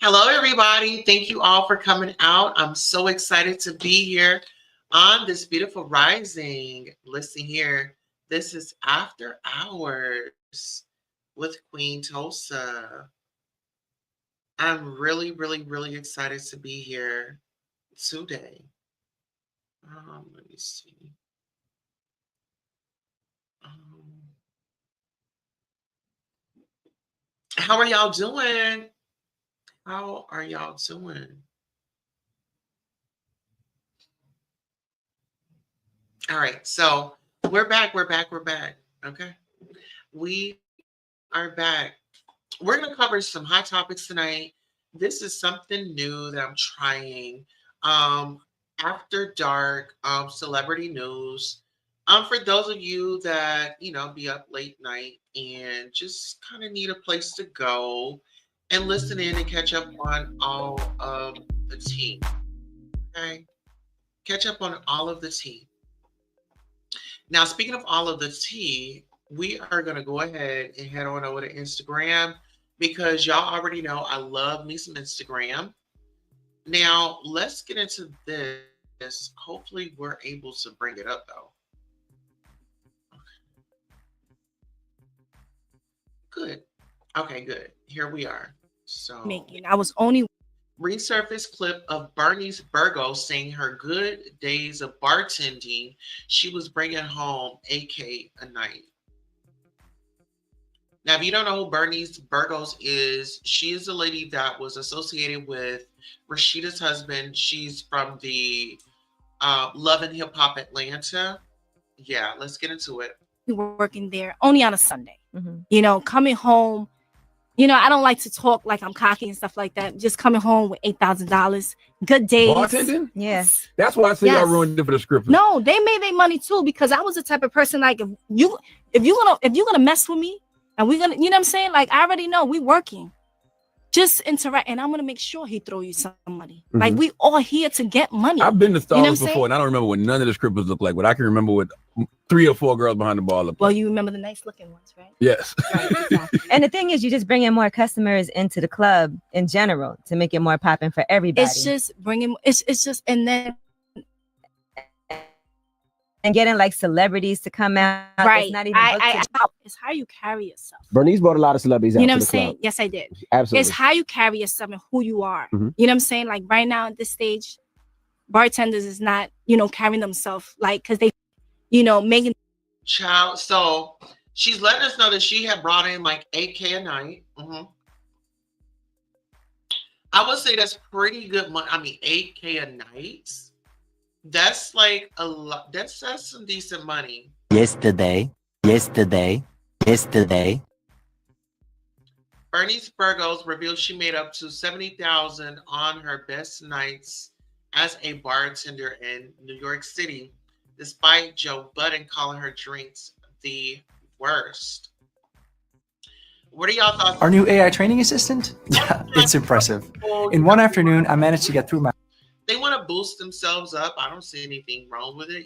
Hello, everybody. Thank you all for coming out. I'm so excited to be here on this beautiful rising. Listen here. This is After Hours with Queen Tulsa. I'm really, really, really excited to be here today. Let me see. How are y'all doing? How are y'all doing? All right, so we're back. Okay, we are back. We're going to cover some hot topics tonight. This is something new that I'm trying. After dark, celebrity news. For those of you that be up late night and just kind of need a place to go and listen in and catch up on all of the tea. Okay, catch up on all of the tea. Now, speaking of all of the tea, we are going to go ahead and head on over to Instagram because y'all already know I love me some Instagram. Now, let's get into this. Hopefully, we're able to bring it up, though. Good. Okay, good. Here we are. So, I was only resurfaced clip of Bernice Burgos saying her good days of bartending. She was bringing home AK a night. Now, if you don't know who Bernice Burgos is, she is the lady that was associated with Rashida's husband. She's from the Love and Hip Hop Atlanta. Yeah, let's get into it. Working there only on a Sunday. Coming home. I don't like to talk like I'm cocky and stuff like that. Just coming home with $8,000. Good days. Bartending? Yes. That's why I say I ruined it for the script. No, they made their money too because I was the type of person like if you're gonna mess with me and we're gonna, you know what I'm saying? Like I already know we working. Just interact, and I'm gonna make sure he throw you some money. Like we all here to get money. I've been to Starbucks before, and I don't remember what none of the scripts look like, but I can remember what 3 or 4 girls behind the bar look like. Well, you remember the nice looking ones, right? Yes. Right, exactly. And the thing is, you just bring in more customers into the club in general to make it more popping for everybody. It's just bringing. It's just, and then. And getting like celebrities to come out. Right. It's not even it's how you carry yourself. Bernice brought a lot of celebrities out. You know what I'm the saying? club. Yes, I did. Absolutely. It's how you carry yourself and who you are. You know what I'm saying? Like right now at this stage, bartenders is not, carrying themselves like because they, making. Child. So she's letting us know that she had brought in like 8K a night. I would say that's pretty good money. I mean, 8K a night. That's like a lot. That's some decent money. Yesterday. Bernice Burgos revealed she made up to $70,000 on her best nights as a bartender in New York City, despite Joe Budden calling her drinks the worst. What are y'all thoughts? Our new AI training assistant? Yeah, it's impressive. In one afternoon, I managed to get through my... They want to boost themselves up. I don't see anything wrong with it,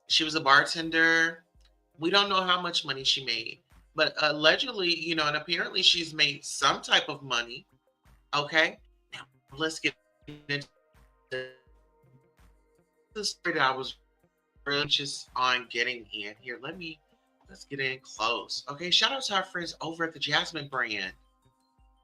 She was a bartender. We don't know how much money she made. But allegedly, and apparently she's made some type of money. Okay? Now, let's get into the story that I was really just on getting in here. Let's get in close. Okay, shout out to our friends over at the Jasmine brand.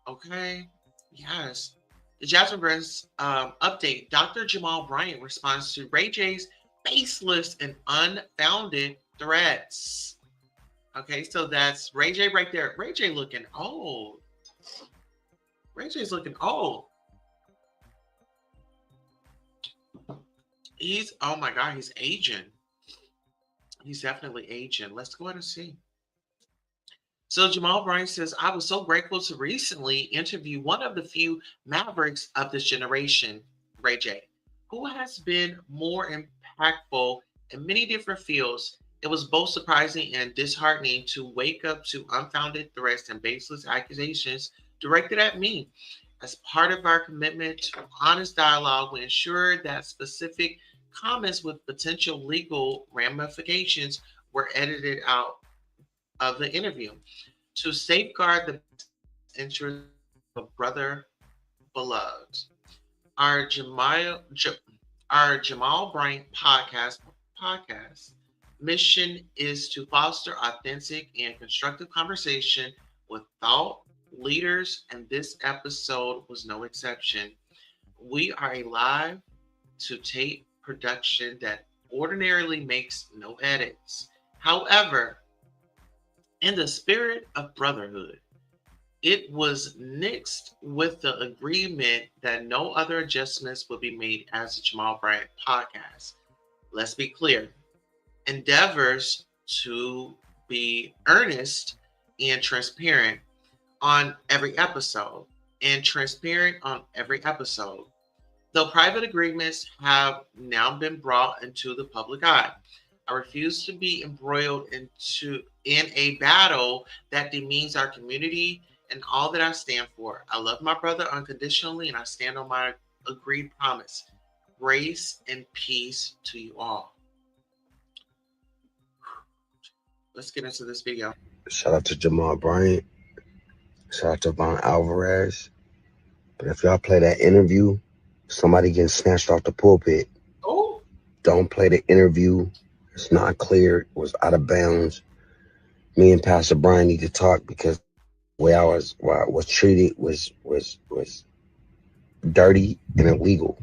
Okay, yes. The Jasmine brand's update. Dr. Jamal Bryant responds to Ray J's baseless and unfounded threats. Okay, so that's Ray J right there. Ray J looking old. Ray J's looking old. Oh my God, he's aging. He's definitely aging. Let's go ahead and see. So Jamal Bryant says, I was so grateful to recently interview one of the few mavericks of this generation, Ray J, who has been more impactful in many different fields. It was both surprising and disheartening to wake up to unfounded threats and baseless accusations directed at me. As part of our commitment to honest dialogue, we ensure that specific comments with potential legal ramifications were edited out of the interview to safeguard the interest of brother beloved. Our Jamal Bryant podcast mission is to foster authentic and constructive conversation with thought leaders, and this episode was no exception. We are a live to tape production that ordinarily makes no edits. However, in the spirit of brotherhood, it was nixed with the agreement that no other adjustments would be made as a Jamal Bryant podcast. Let's be clear. Endeavors to be earnest and transparent on every episode, Though private agreements have now been brought into the public eye, I refuse to be embroiled in a battle that demeans our community and all that I stand for. I love my brother unconditionally, and I stand on my agreed promise. Grace and peace to you all. Let's get into this video. Shout out to Jamal Bryant. Shout out to Von Alvarez. But if y'all play that interview, somebody getting snatched off the pulpit. Oh, Don't play the interview. It's not clear. It was out of bounds. Me and Pastor Brian need to talk because the way I was treated was dirty and illegal.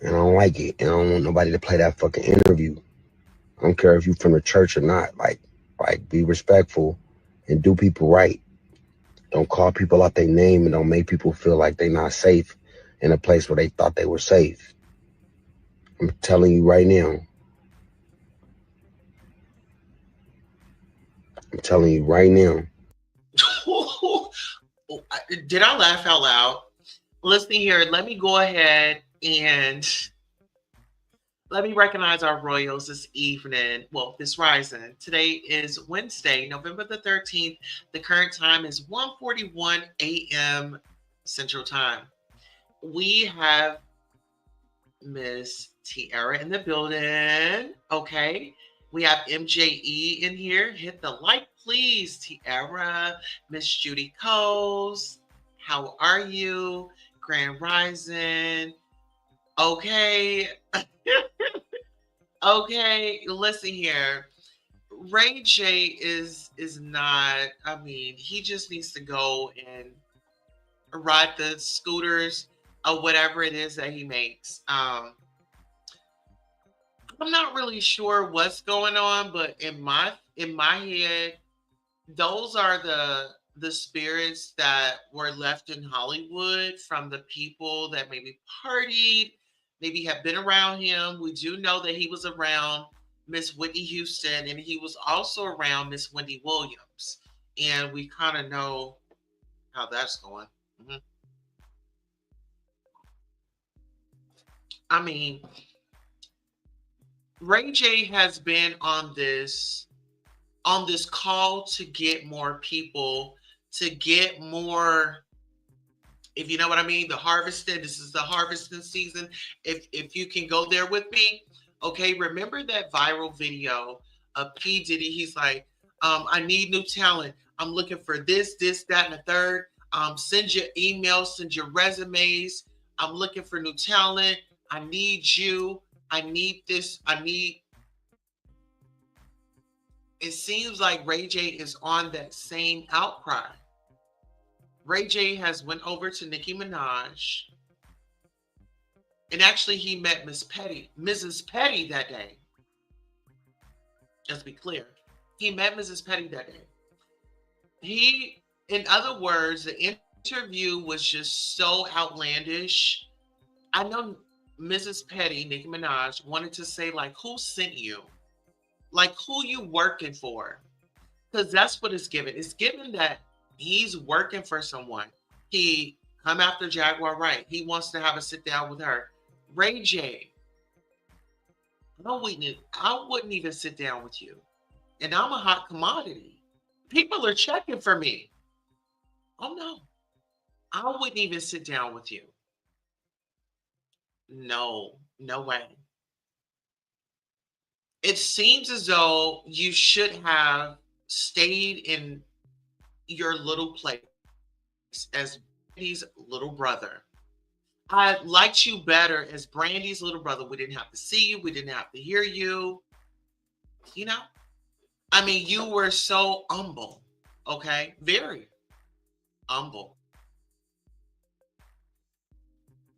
And I don't like it. And I don't want nobody to play that fucking interview. I don't care if you from the church or not. Like be respectful and do people right. Don't call people out their name and don't make people feel like they're not safe in a place where they thought they were safe. I'm telling you right now. Did I laugh out loud? Listen here, let me go ahead and let me recognize our royals this evening. Well, this rising. Today is Wednesday, November the 13th. The current time is 1:41 a.m. Central Time. We have Miss Tiara in the building. Okay. We have MJE in here. Hit the like, please, Tiara. Miss Judy Coles. How are you? Grand Rising. Okay. Okay, listen here. Ray J is not, he just needs to go and ride the scooters or whatever it is that he makes. I'm not really sure what's going on, but in my head, those are the spirits that were left in Hollywood from the people that maybe partied, maybe have been around him. We do know that he was around Miss Whitney Houston, and he was also around Miss Wendy Williams. And we kind of know how that's going. Mm-hmm. Ray J has been on this call to get more people, to get more, if you know what I mean, the harvesting. This is the harvesting season. If you can go there with me, okay. Remember that viral video of P. Diddy? He's like, I need new talent. I'm looking for this, that, and the third. Send your emails, send your resumes. I'm looking for new talent. I need you. I need this. It seems like Ray J is on that same outcry. Ray J has went over to Nicki Minaj, and actually he met Mrs. Petty that day. Let's be clear. He met Mrs. Petty that day. In other words, the interview was just so outlandish. I know Mrs. Petty, Nicki Minaj, wanted to say, like, who sent you? Like, who you working for? Because that's what it's given. It's given that he's working for someone. He come after Jaguar Wright. He wants to have a sit down with her. Ray J, I wouldn't even sit down with you. And I'm a hot commodity. People are checking for me. Oh no, I wouldn't even sit down with you. No way. It seems as though you should have stayed in your little place as Brandy's little brother. I liked you better as Brandy's little brother. We didn't have to see you. We didn't have to hear you. You know? I mean, you were so humble. Okay? Very humble.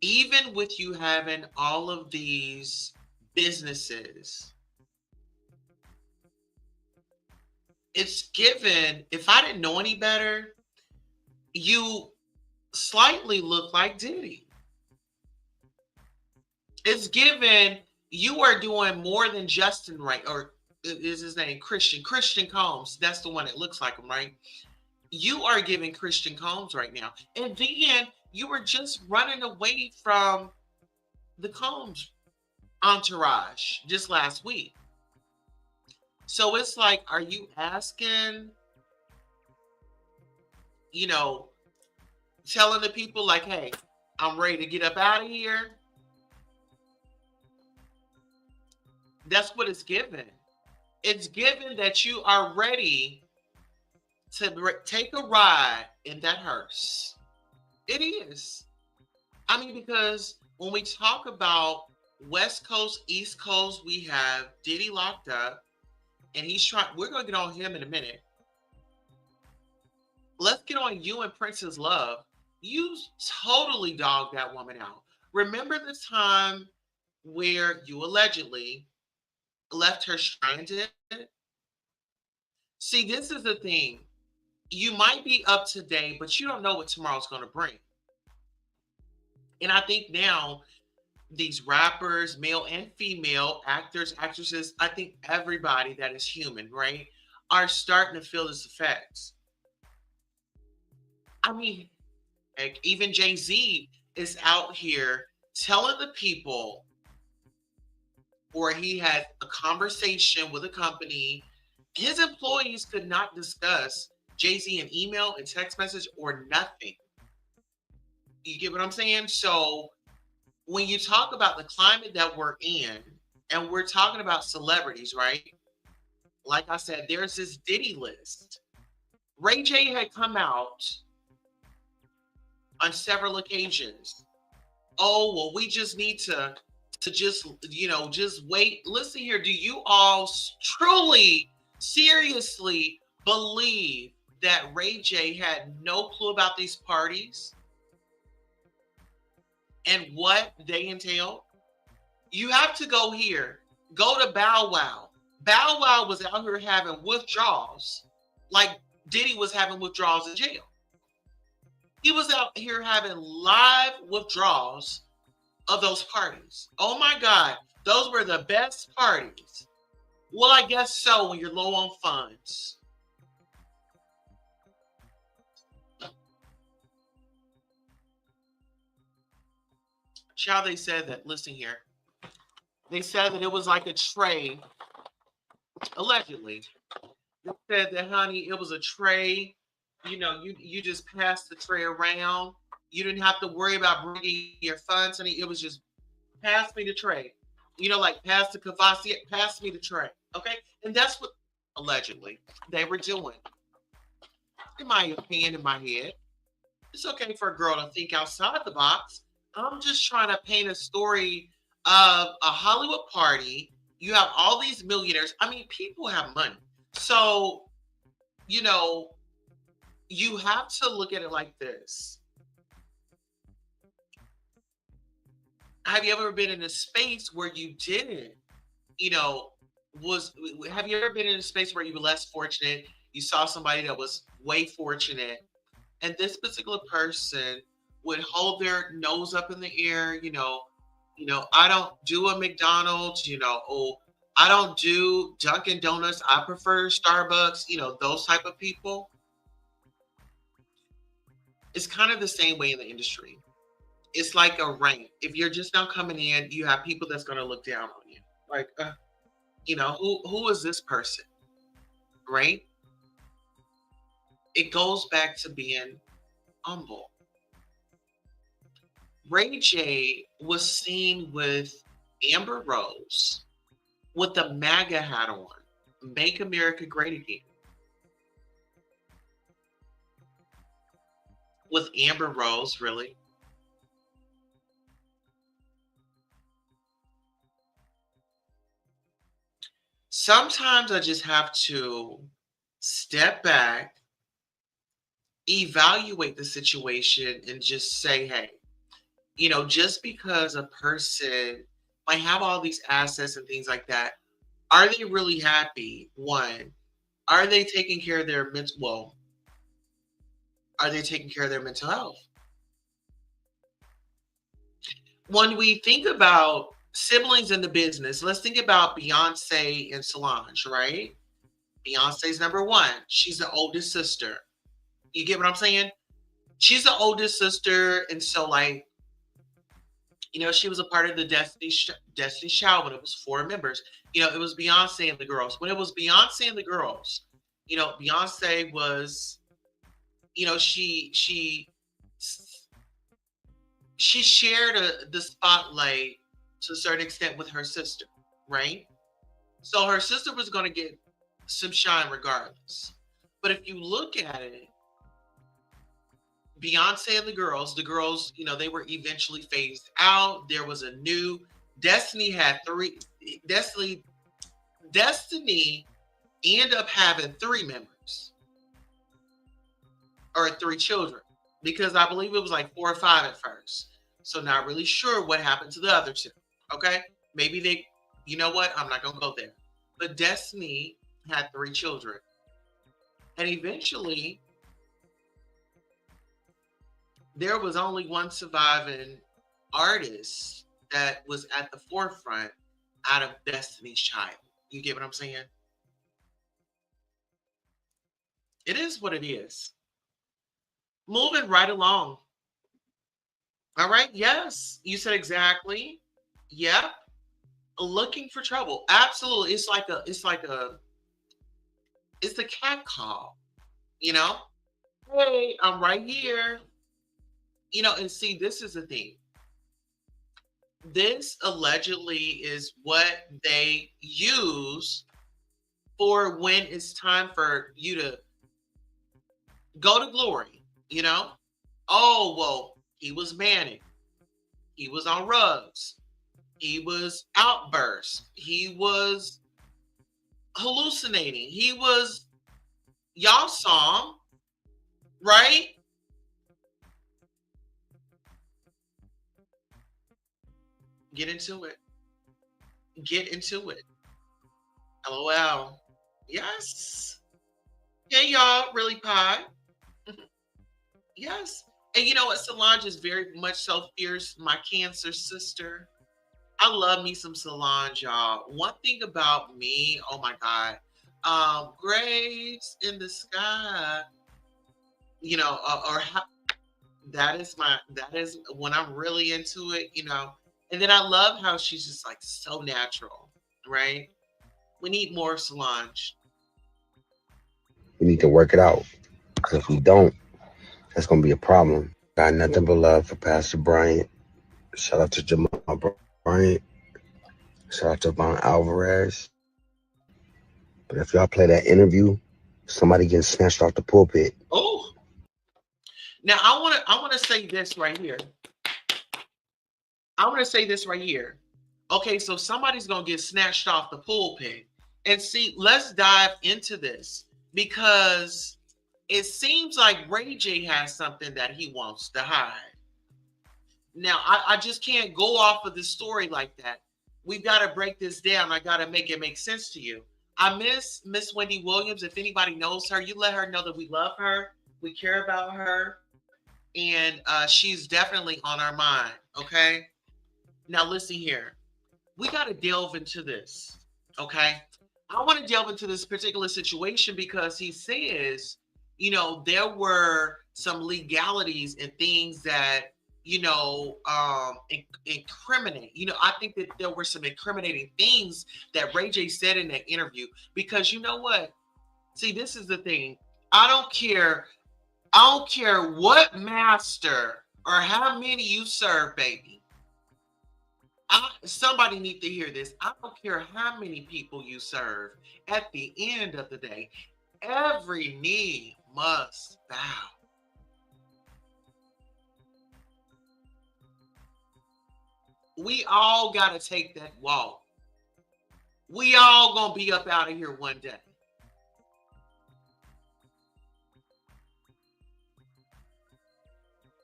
Even with you having all of these businesses, it's given, if I didn't know any better, you slightly look like Diddy. It's given you are doing more than Justin, right? Or is his name Christian Combs? That's the one that looks like him, right? You are giving Christian Combs right now. And then you were just running away from the Combs entourage just last week. So it's like, are you asking, telling the people like, hey, I'm ready to get up out of here? That's what it's given. It's given that you are ready to take a ride in that hearse. It is. I mean, because when we talk about West Coast, East Coast, we have Diddy locked up, and we're going to get on him in a minute. Let's get on you and Prince's Love. You totally dogged that woman out. Remember the time where you allegedly left her stranded? See, this is the thing. You might be up to date, but you don't know what tomorrow's going to bring. And I think now these rappers, male and female, actors, actresses, I think everybody that is human, right, are starting to feel this effects. I mean, heck, even Jay-Z is out here telling the people, or he had a conversation with a company. His employees could not discuss Jay-Z in email and text message or nothing. You get what I'm saying? So when you talk about the climate that we're in, and we're talking about celebrities, right? Like I said, there's this Diddy list. Ray J had come out on several occasions. Oh, well, we just need to just wait. Listen here, do you all truly, seriously believe that Ray J had no clue about these parties and what they entail? You have to go here. Go to Bow Wow. Bow Wow was out here having withdrawals like Diddy was having withdrawals in jail. He was out here having live withdrawals of those parties. Oh my God, those were the best parties. Well, I guess so when you're low on funds. Child, they said that, listen here. They said that it was like a tray, allegedly. They said that, honey, it was a tray. You just passed the tray around. You didn't have to worry about bringing your funds, honey. It was just, pass me the tray. Like pass the Cavassier, pass me the tray. Okay? And that's what, allegedly, they were doing. In my opinion, in my head, it's okay for a girl to think outside the box. I'm just trying to paint a story of a Hollywood party. You have all these millionaires. I mean, people have money. So, you know, you have to look at it like this. Have you ever been in a space where you didn't, you know, have you ever been in a space where you were less fortunate? You saw somebody that was way fortunate, and this particular person would hold their nose up in the air, I don't do a McDonald's, oh, I don't do Dunkin' Donuts, I prefer Starbucks, those type of people. It's kind of the same way in the industry. It's like a rank. If you're just now coming in, you have people that's going to look down on you. Like, who is this person? Right? It goes back to being humble. Ray J was seen with Amber Rose with the MAGA hat on. Make America Great Again. With Amber Rose, really? Sometimes I just have to step back, evaluate the situation, and just say, hey, just because a person might have all these assets and things like that, are they really happy? One, are they taking care of their are they taking care of their mental health? When we think about siblings in the business, let's think about Beyonce and Solange, right? Beyonce's number one. She's the oldest sister. You get what I'm saying? She's the oldest sister, and so she was a part of the Destiny Child when it was 4 members. It was Beyonce and the girls. When it was Beyonce and the girls, Beyonce was, she shared the spotlight to a certain extent with her sister, right? So her sister was going to get some shine regardless. But if you look at it, Beyonce and the girls, they were eventually phased out. There was a new Destiny had 3. Destiny ended up having 3 members or 3 children, because I believe it was like 4 or 5 at first. So not really sure what happened to the other 2. Okay, maybe they, you know what? I'm not gonna go there. But Destiny had 3 children, and eventually there was only one surviving artist that was at the forefront out of Destiny's Child. You get what I'm saying? It is what it is. Moving right along. All right. Yes. You said exactly. Yep. Looking for trouble. Absolutely. It's the cat call, Hey, I'm right here. And see, this is the thing. This allegedly is what they use for when it's time for you to go to glory, Oh, well, he was manic. He was on rugs. He was outburst. He was hallucinating. Y'all saw him, right? Get into it. LOL. Yes. Hey, y'all, really pie. Yes. And you know what? Solange is very much so fierce, my Cancer sister. I love me some Solange, y'all. One thing about me, oh my God, graves in the sky, that is when I'm really into it, And then I love how she's just like so natural, right? We need more Solange. We need to work it out. Because if we don't, that's going to be a problem. Got nothing but love for Pastor Bryant. Shout out to Jamal Bryant. Shout out to Von Alvarez. But if y'all play that interview, somebody getting snatched off the pulpit. Oh. Now I want to say this right here. Okay, so somebody's going to get snatched off the pulpit. And see, let's dive into this because it seems like Ray J has something that he wants to hide. Now, I just can't go off of the story like that. We've got to break this down. I got to make it make sense to you. I miss Miss Wendy Williams. If anybody knows her, you let her know that we love her, we care about her, and she's definitely on our mind, okay? Now, listen here. We got to delve into this, okay? I want to delve into this particular situation because he says, you know, there were some legalities and things that, you know, incriminate. You know, I think that there were some incriminating things that Ray J said in that interview because you know what? See, this is the thing. I don't care what master or how many you serve, baby. Somebody need to hear this. I don't care how many people you serve. At the end of the day, every knee must bow. We all got to take that walk. We all gonna be up out of here one day.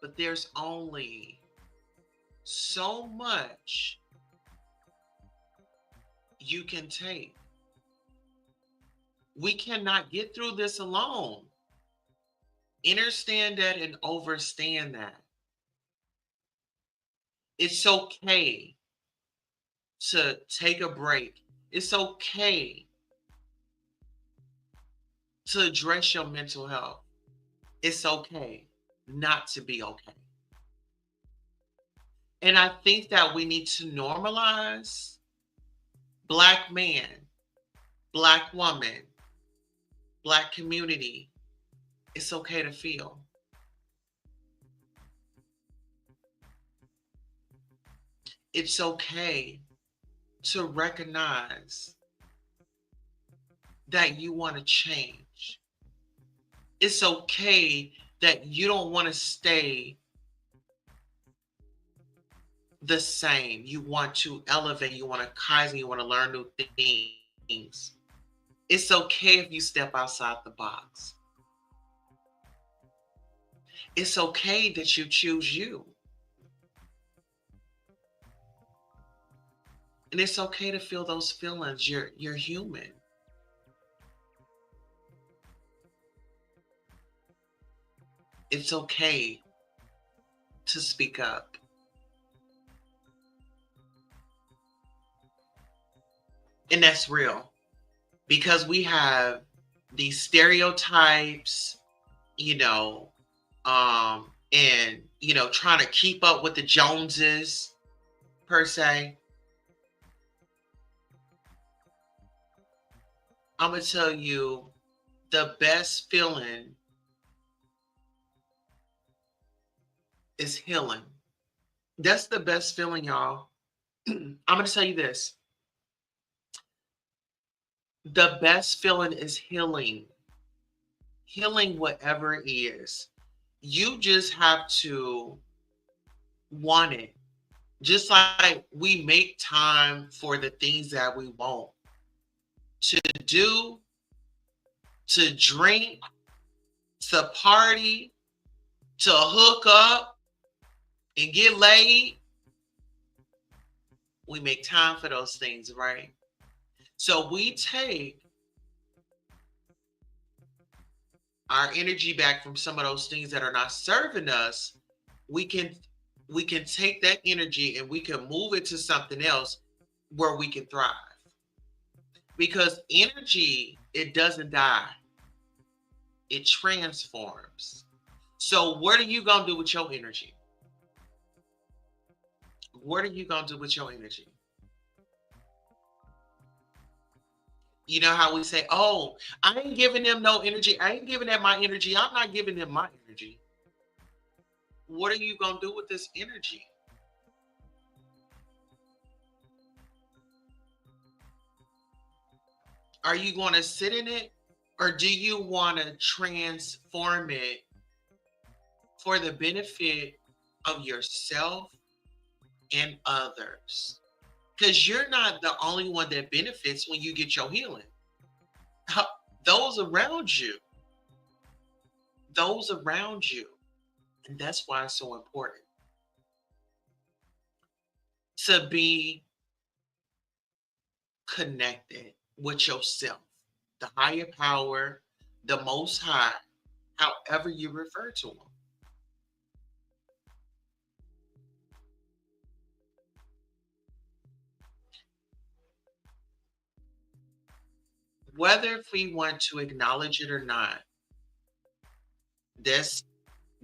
But there's only so much you can take. We cannot get through this alone. Understand that and overstand that. It's okay to take a break. It's okay to address your mental health. It's okay not to be okay. And I think that we need to normalize Black man, Black woman, Black community. It's okay to feel. It's okay to recognize that you want to change. It's okay that you don't want to stay the same. You want to elevate, you want to kaizen, you want to learn new things. It's okay if you step outside the box. It's okay that you choose you. And it's okay to feel those feelings. You're human. It's okay to speak up. And that's real. Because we have these stereotypes, you know, and, you know, trying to keep up with the Joneses, per se. I'm going to tell you the best feeling is healing. That's the best feeling, y'all. I'm going to tell you this. The best feeling is healing. Healing whatever it is. You just have to want it. Just like we make time for the things that we want. To do, to drink, to party, to hook up and get laid. We make time for those things, right? So we take our energy back from some of those things that are not serving us. We can take that energy and we can move it to something else where we can thrive. Because energy, it doesn't die. It transforms. So what are you going to do with your energy? What are you going to do with your energy? You know how we say, oh, I ain't giving them no energy. I ain't giving them my energy. I'm not giving them my energy. What are you going to do with this energy? Are you going to sit in it, or do you want to transform it for the benefit of yourself and others? because you're not the only one that benefits when you get your healing. Those around you, and that's why it's so important to be connected with yourself, the higher power, the most high, however you refer to them. Whether if we want to acknowledge it or not, that's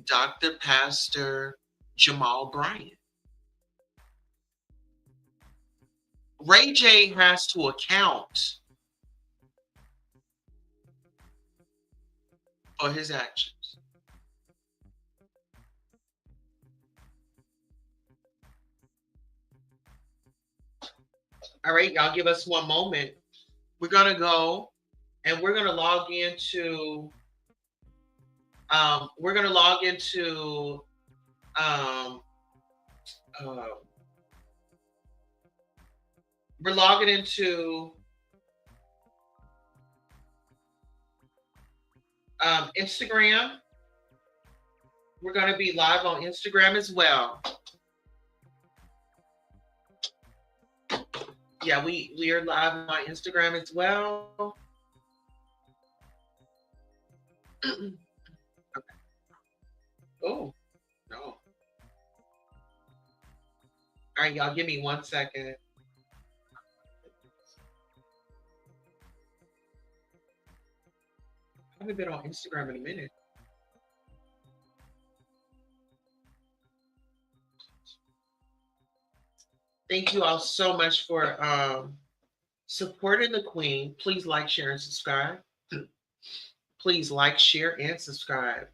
Dr. Pastor Jamal Bryant. Ray J has to account for his actions. All right, y'all give us one moment. We're going to go and we're going to log into we're logging into Instagram. We're going to be live on Instagram as well. Yeah, we are live on Instagram as well. Okay. Oh, no. All right, y'all, give me 1 second. I haven't been on Instagram in a minute. Thank you all so much for supporting the Queen. Please like, share, and subscribe. Please like, share, and subscribe.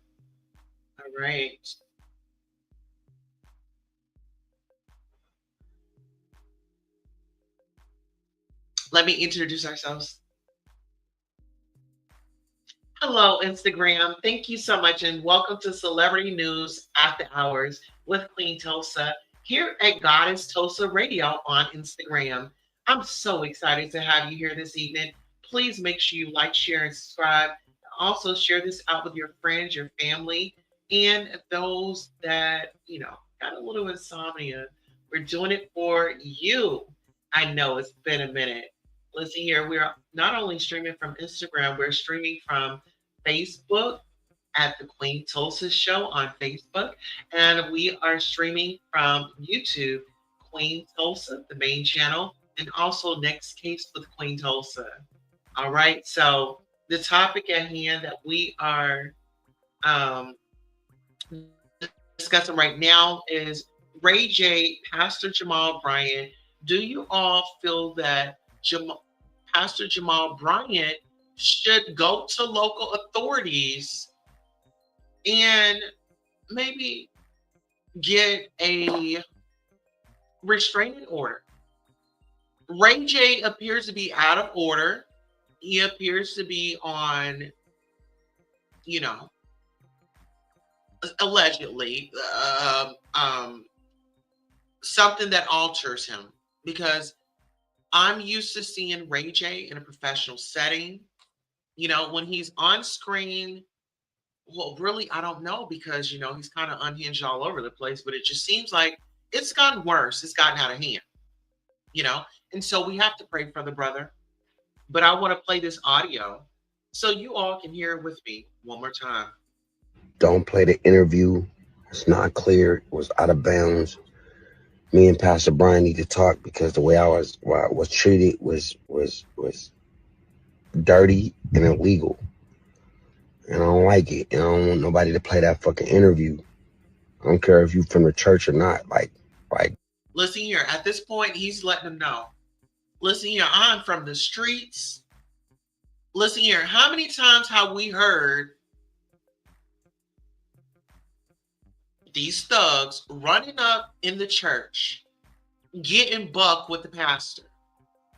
All right. Let me introduce ourselves. Hello, Instagram. Thank you so much, and welcome to Celebrity News After Hours with Queen Tulsa here at Goddess Tulsa Radio on Instagram. I'm so excited to have you here this evening. Please make sure you like, share, and subscribe. Also, share this out with your friends, your family, and those that, got a little insomnia. We're doing it for you. I know it's been a minute. Listen here, we're not only streaming from Instagram, we're streaming from Facebook at the Queen Tulsa Show on Facebook. And we are streaming from YouTube, Queen Tulsa, the main channel, and also Next Case with Queen Tulsa. All right, so the topic at hand that we are discussing right now is Ray J, Pastor Jamal Bryant. Do you all feel that Pastor Jamal Bryant should go to local authorities and maybe get a restraining order? Ray J appears to be out of order. He appears to be on, allegedly, something that alters him, because I'm used to seeing Ray J in a professional setting. When he's on screen, well, really, I don't know, because, he's kind of unhinged all over the place, but it just seems like it's gotten worse. It's gotten out of hand, and so we have to pray for the brother. But I want to play this audio so you all can hear it with me one more time. Don't play the interview. It's not clear. It was out of bounds. Me and Pastor Brian need to talk, because the way I was treated was dirty and illegal. And I don't like it. And I don't want nobody to play that fucking interview. I don't care if you from the church or not. Like. Listen here. At this point, he's letting them know. Listen here. I'm from the streets. Listen here. How many times have we heard these thugs running up in the church, getting buck with the pastor?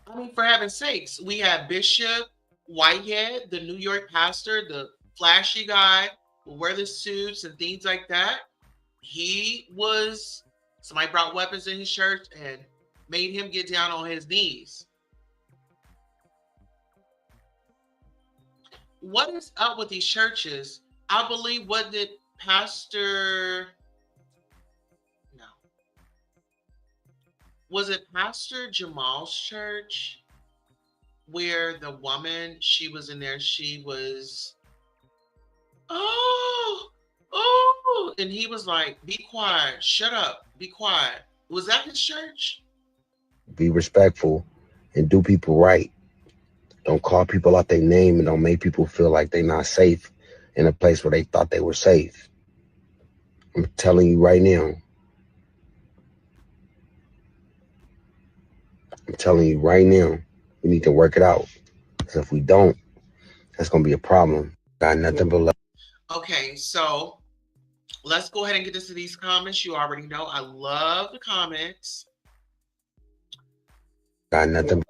I mean, for heaven's sakes, we had Bishop Whitehead, the New York pastor, the flashy guy who wear the suits and things like that. Somebody brought weapons in his church, and made him get down on his knees. What is up with these churches? I believe, what did Pastor, no, was it Pastor Jamal's church where the woman, she was in there, she was, oh, and he was like, be quiet, shut up, be quiet. Was that his church? Be respectful and do people right. Don't call people out their name and don't make people feel like they're not safe in a place where they thought they were safe. I'm telling you right now. I'm telling you right now, we need to work it out. Because if we don't, that's going to be a problem. Got nothing but love. Okay, so let's go ahead and get into these comments. You already know I love the comments. Got nothing.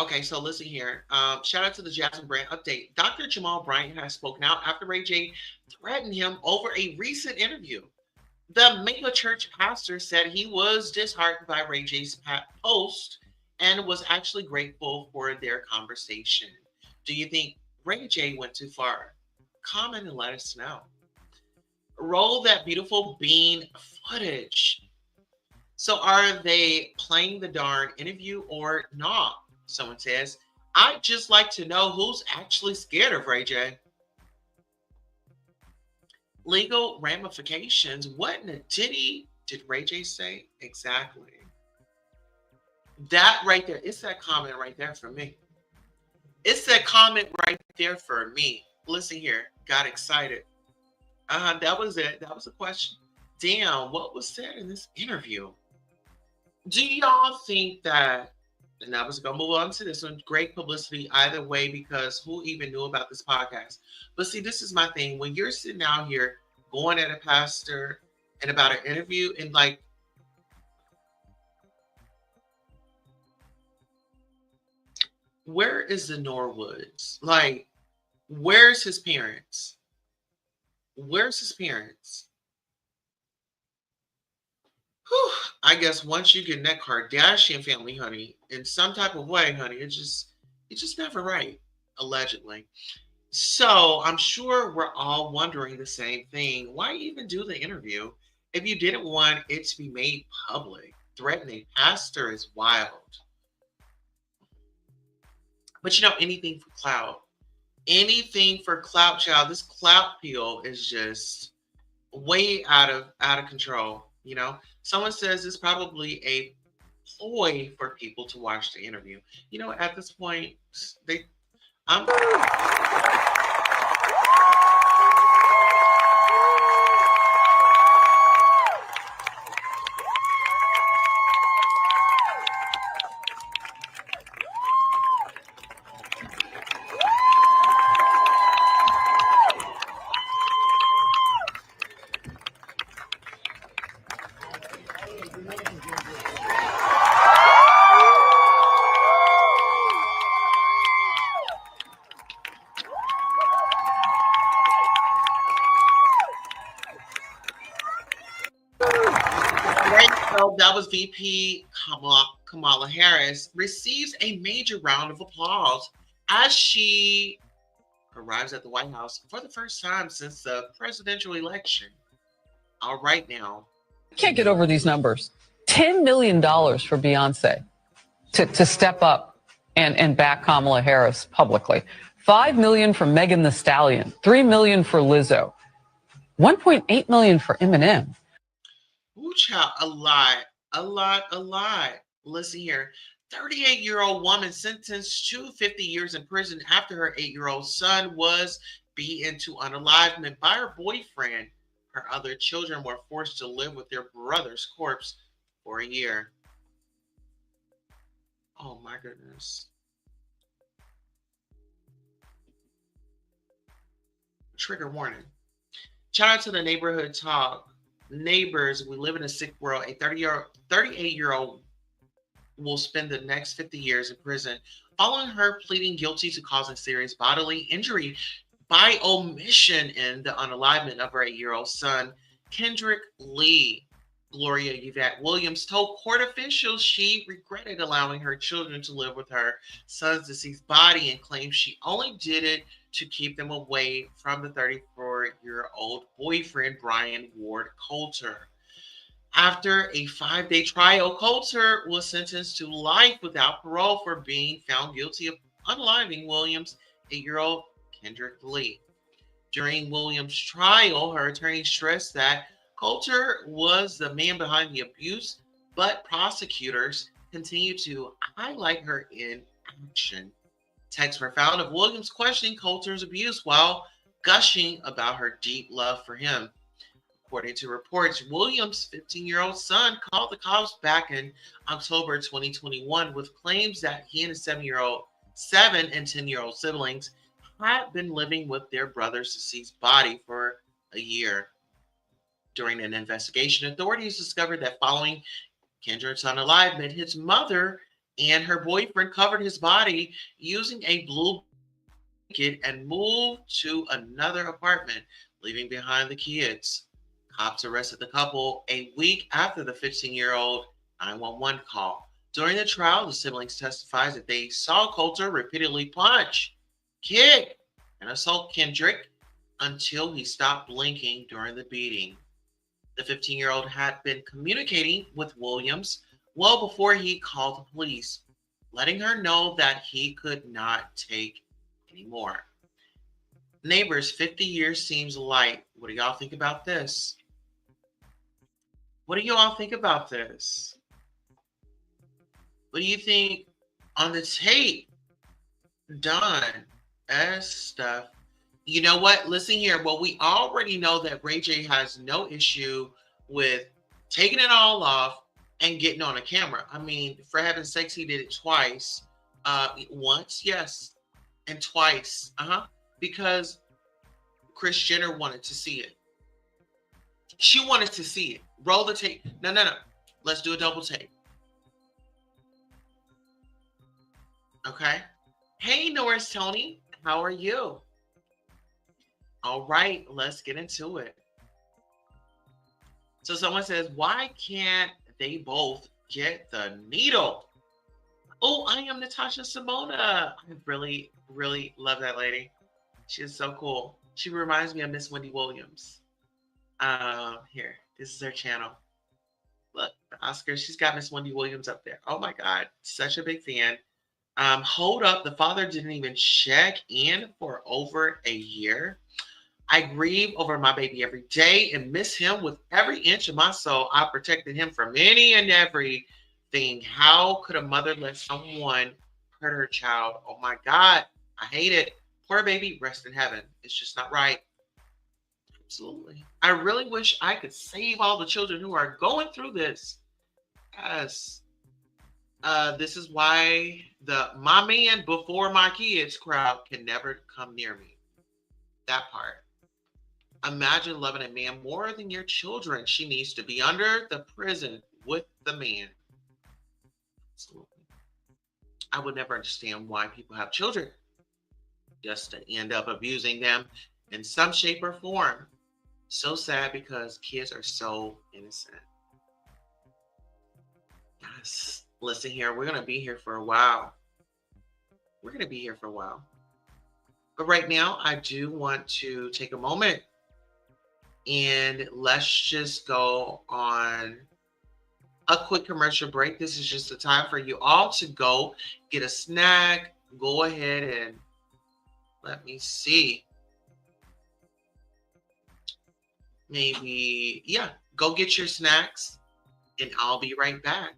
Okay, so listen here. Shout out to the Jasmine Brand update. Dr. Jamal Bryant has spoken out after Ray J threatened him over a recent interview. The mega church pastor said he was disheartened by Ray J's post and was actually grateful for their conversation. Do you think Ray J went too far? Comment and let us know. Roll that beautiful bean footage. So are they playing the darn interview or not? Someone says, I'd just like to know who's actually scared of Ray J. Legal ramifications. What in the Diddy did Ray J say? Exactly. That right there. It's that comment right there for me. It's that comment right there for me. Listen here. Got excited. That was it. That was a question. Damn, what was said in this interview? Do y'all think that, and I was going to move on to this one, great publicity either way, because who even knew about this podcast? But see, this is my thing. When you're sitting out here going at a pastor and about an interview, and like, where is the Norwoods? Like, where's his parents? Where's his parents? Whew, I guess once you get in that Kardashian family, honey, in some type of way, honey, it's just never right, allegedly. So I'm sure we're all wondering the same thing. Why even do the interview if you didn't want it to be made public? Threatening pastor is wild. But you know, anything for clout. Anything for clout, child. This clout peel is just way out of control. You know, someone says it's probably a ploy for people to watch the interview. You know, at this point, I'm that was VP Kamala Harris receives a major round of applause as she arrives at the White House for the first time since the presidential election. All right now. Can't get over these numbers. $10 million for Beyonce to step up and back Kamala Harris publicly. $5 million for Megan Thee Stallion. $3 million for Lizzo. $1.8 million for Eminem. Ooh, child, a lot. Listen here. 38-year-old woman sentenced to 50 years in prison after her 8-year-old son was beaten to unalivement by her boyfriend. Her other children were forced to live with their brother's corpse for a year. Oh my goodness. Trigger warning. Shout out to the neighborhood talk. Neighbors, we live in a sick world. A 38-year-old will spend the next 50 years in prison following her pleading guilty to causing serious bodily injury by omission in the unalivement of her 8-year-old son, Kendrick Lee. Gloria Yvette Williams told court officials she regretted allowing her children to live with her son's deceased body and claimed she only did it to keep them away from the 34-year-old boyfriend, Brian Ward Coulter. After a 5-day trial, Coulter was sentenced to life without parole for being found guilty of unaliving Williams' 8-year-old Kendrick Lee. During Williams' trial, her attorney stressed that Coulter was the man behind the abuse, but prosecutors continued to highlight her inaction. Texts were found of Williams questioning Coulter's abuse while gushing about her deep love for him. According to reports, Williams' 15-year-old son called the cops back in October 2021 with claims that he and his 7 and 10-year-old siblings had been living with their brother's deceased body for a year. During an investigation, authorities discovered that following Kendrick's unalivement, his mother and her boyfriend covered his body using a blue blanket and moved to another apartment, leaving behind the kids. Cops arrested the couple a week after the 15-year-old 911 call. During the trial, the siblings testified that they saw Coulter repeatedly punch, kick, and assault Kendrick until he stopped blinking during the beating. The 15-year-old had been communicating with Williams well before he called the police, letting her know that he could not take anymore. Neighbors, 50 years seems light. What do y'all think about this? What do you all think about this? What do you think on the tape? Done as stuff. You know what? Listen here. Well, we already know that Ray J has no issue with taking it all off and getting on a camera. I mean, for heaven's sakes, he did it twice. Once, yes, and twice. Because Kris Jenner wanted to see it. She wanted to see it. Roll the tape. No. Let's do a double take. Okay. Hey, Norris Tony. How are you? All right, let's get into it. So someone says, why can't they both get the needle? Oh, I am Natasha Simona. I really, really love that lady. She is so cool. She reminds me of Miss Wendy Williams. Here, this is her channel. Look, the Oscars. She's got Miss Wendy Williams up there. Oh my God, such a big fan. Hold up, the father didn't even check in for over a year. I grieve over my baby every day and miss him with every inch of my soul. I protected him from any and everything. How could a mother let someone hurt her child? Oh my God, I hate it. Poor baby, rest in heaven. It's just not right. Absolutely. I really wish I could save all the children who are going through this. Yes. This is why the my man before my kids crowd can never come near me. That part. Imagine loving a man more than your children. She needs to be under the prison with the man. Absolutely. I would never understand why people have children just to end up abusing them in some shape or form. So sad because kids are so innocent. Yes. Listen here, we're going to be here for a while. But right now, I do want to take a moment and let's just go on a quick commercial break. This is just the time for you all to go get a snack. Go ahead and let me see. Maybe, yeah, go get your snacks and I'll be right back.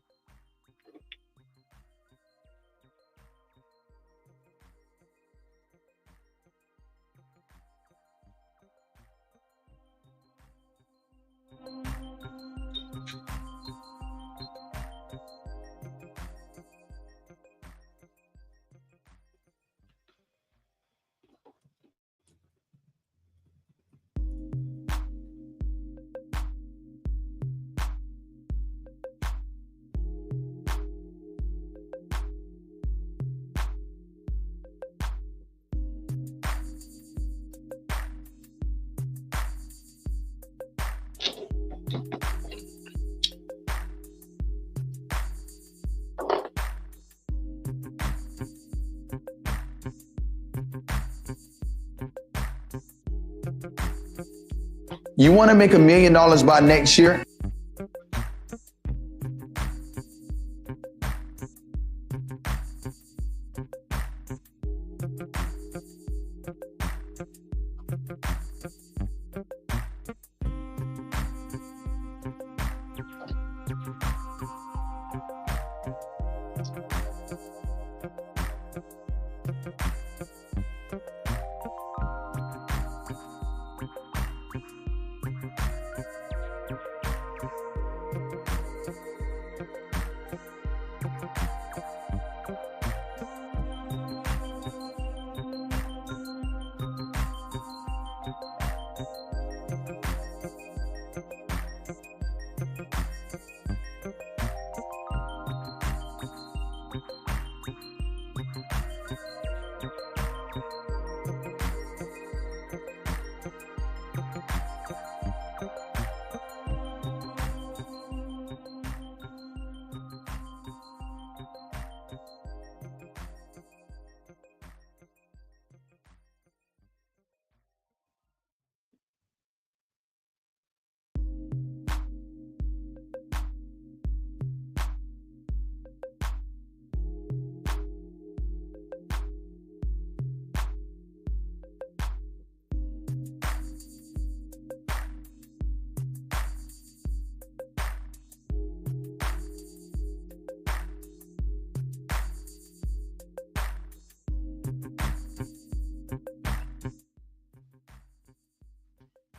You want to make $1 million by next year?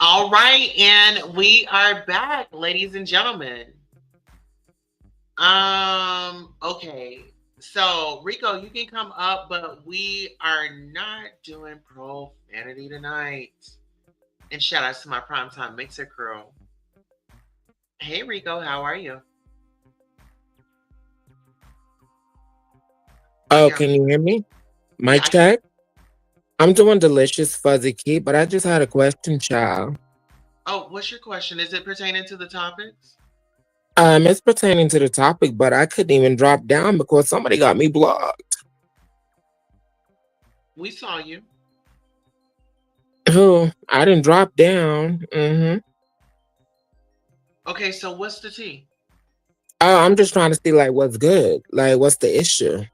All right, and we are back, ladies and gentlemen. Okay. So Rico, you can come up, but we are not doing profanity tonight. And shout out to my primetime mixer crew. Hey Rico, how are you? Oh, Yeah. can you hear me? Yeah, Mic check. I'm doing delicious fuzzy key, but I just had a question, child. Oh, what's your question? Is it pertaining to the topics? It's pertaining to the topic, but I couldn't even drop down because somebody got me blocked. We saw you. Who? I didn't drop down. Okay, so what's the tea? Oh, I'm just trying to see like what's good. Like what's the issue?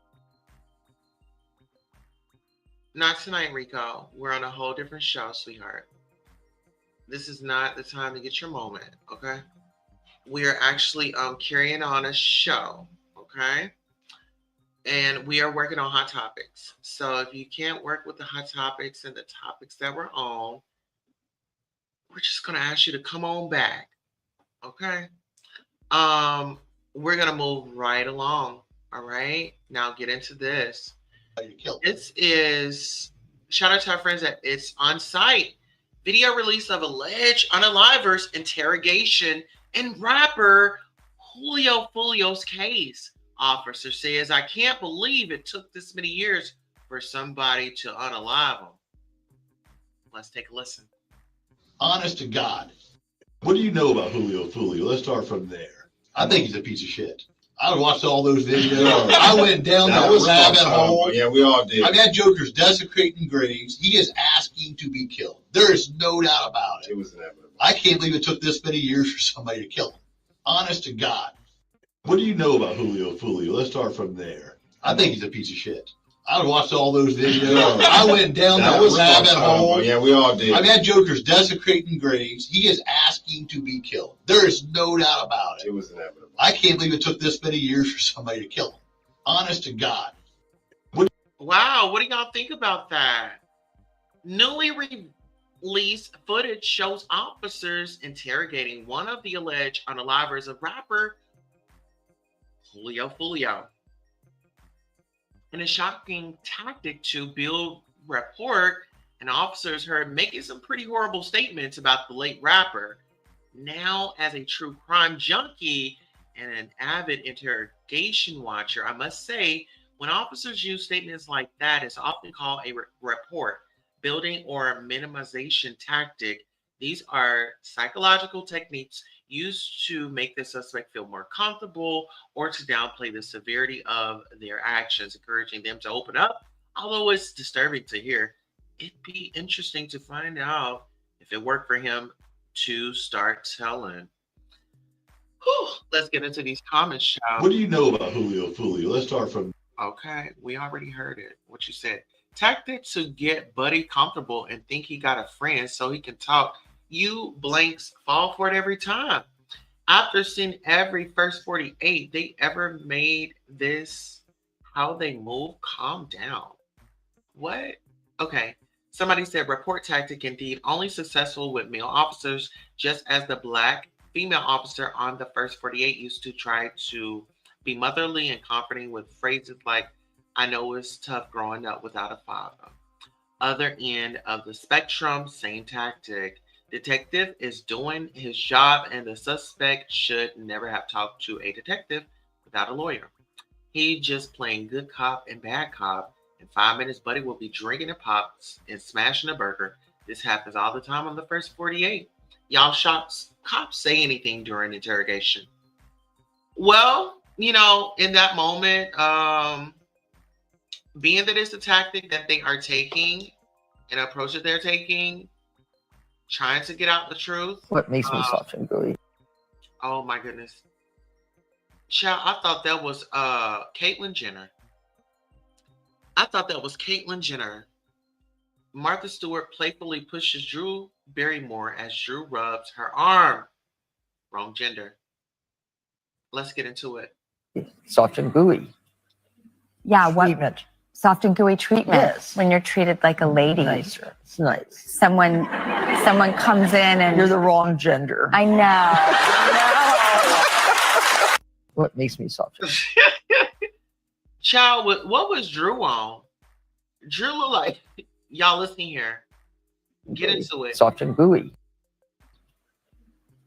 Not tonight, Rico. We're on a whole different show, sweetheart. This is not the time to get your moment, okay? We are actually carrying on a show, okay? And we are working on hot topics. So if you can't work with the hot topics and the topics that we're on, we're just gonna ask you to come on back, okay? We're gonna move right along. All right. Now get into this. This is shout out to our friends at It's On Site. Video release of alleged unalivers interrogation in rapper Julio Fulio's case. Officer says, I can't believe it took this many years for somebody to unalive him. Let's take a listen. Honest to God, what do you know about Julio Fulio? Let's start from there. I think he's a piece of shit. I watched all those videos. I went down that rabbit hole. Yeah, we all did. I mean, that Joker's desecrating graves. He is asking to be killed. There is no doubt about it. It was inevitable. I can't believe it took this many years for somebody to kill him. Honest to God. What do you know about Julio Fulio? Let's start from there. I think he's a piece of shit. I watched all those videos. I went down that rabbit hole. Yeah, we all did. I mean, that Joker's desecrating graves. He is asking to be killed. There is no doubt about it. It was inevitable. I can't believe it took this many years for somebody to kill him. Honest to God. Wow, what do y'all think about that? Newly released footage shows officers interrogating one of the alleged unalivers of rapper Julio Fulio. In a shocking tactic to build rapport, and officers heard making some pretty horrible statements about the late rapper. Now, as a true crime junkie and an avid interrogation watcher, I must say, when officers use statements like that, it's often called a rapport building or minimization tactic. These are psychological techniques used to make the suspect feel more comfortable or to downplay the severity of their actions, encouraging them to open up. Although it's disturbing to hear, it'd be interesting to find out if it worked for him to start telling. Whew, let's get into these comments, child. What do you know about Julio Fulio? Let's start from. Okay, we already heard it. What you said. Tactic to get Buddy comfortable and think he got a friend so he can talk. You blanks fall for it every time. After seeing every first 48 they ever made this how they move, calm down. What? Okay. Somebody said report tactic indeed only successful with male officers, just as the black female officer on the first 48 used to try to be motherly and comforting with phrases like, I know it's tough growing up without a father. Other end of the spectrum, same tactic. Detective is doing his job and the suspect should never have talked to a detective without a lawyer. He just playing good cop and bad cop. In 5 minutes, Buddy will be drinking a pops and smashing a burger. This happens all the time on the first 48. Y'all cops say anything during interrogation? Well, you know, in that moment, being that it's a tactic that they are taking, an approach that they're taking, trying to get out the truth. What makes me soft and gooey? Oh my goodness. Child, I thought that was Caitlyn Jenner. Martha Stewart playfully pushes Drew Barrymore as Drew rubs her arm. Wrong gender. Let's get into it. Soft and gooey. Yeah, what? Treatment. Soft and gooey treatment. Yes. When you're treated like a lady. Nicer. It's nice. Someone comes in and You're the wrong gender. I know. What makes me soft? Child, what was Drew on? Drew looked like, y'all listening here. Get into it. Soft and gooey.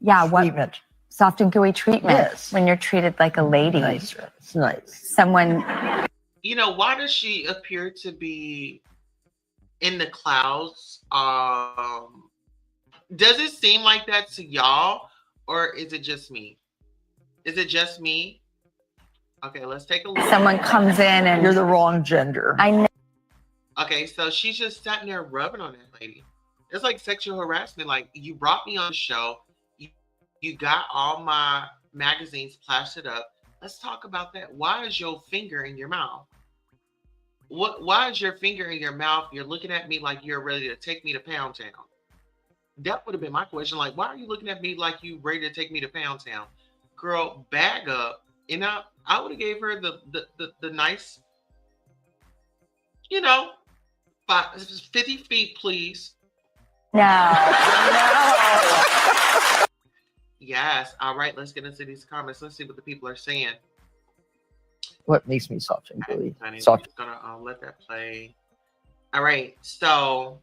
Yeah, what? Treatment. Soft and gooey treatment. Yes. When you're treated like a lady. Nicer. It's nice. Someone. You know, why does she appear to be in the clouds? Does it seem like that to y'all? Or is it just me? Is it just me? Okay, let's take a look. Someone comes in and You're the wrong gender. I know. Okay, so she's just sitting there rubbing on that lady. It's like sexual harassment. Like, you brought me on the show. You got all my magazines plastered up. Let's talk about that. Why is your finger in your mouth? Why is your finger in your mouth? You're looking at me like you're ready to take me to Pound Town. That would have been my question. Like, why are you looking at me like you ready to take me to Pound Town? Girl, bag up. And I would have gave her the nice, you know, 50 feet, please. No. Yes. All right. Let's get into these comments. Let's see what the people are saying. What makes me soft and gooey? I'm Soft. just gonna let that play. All right. So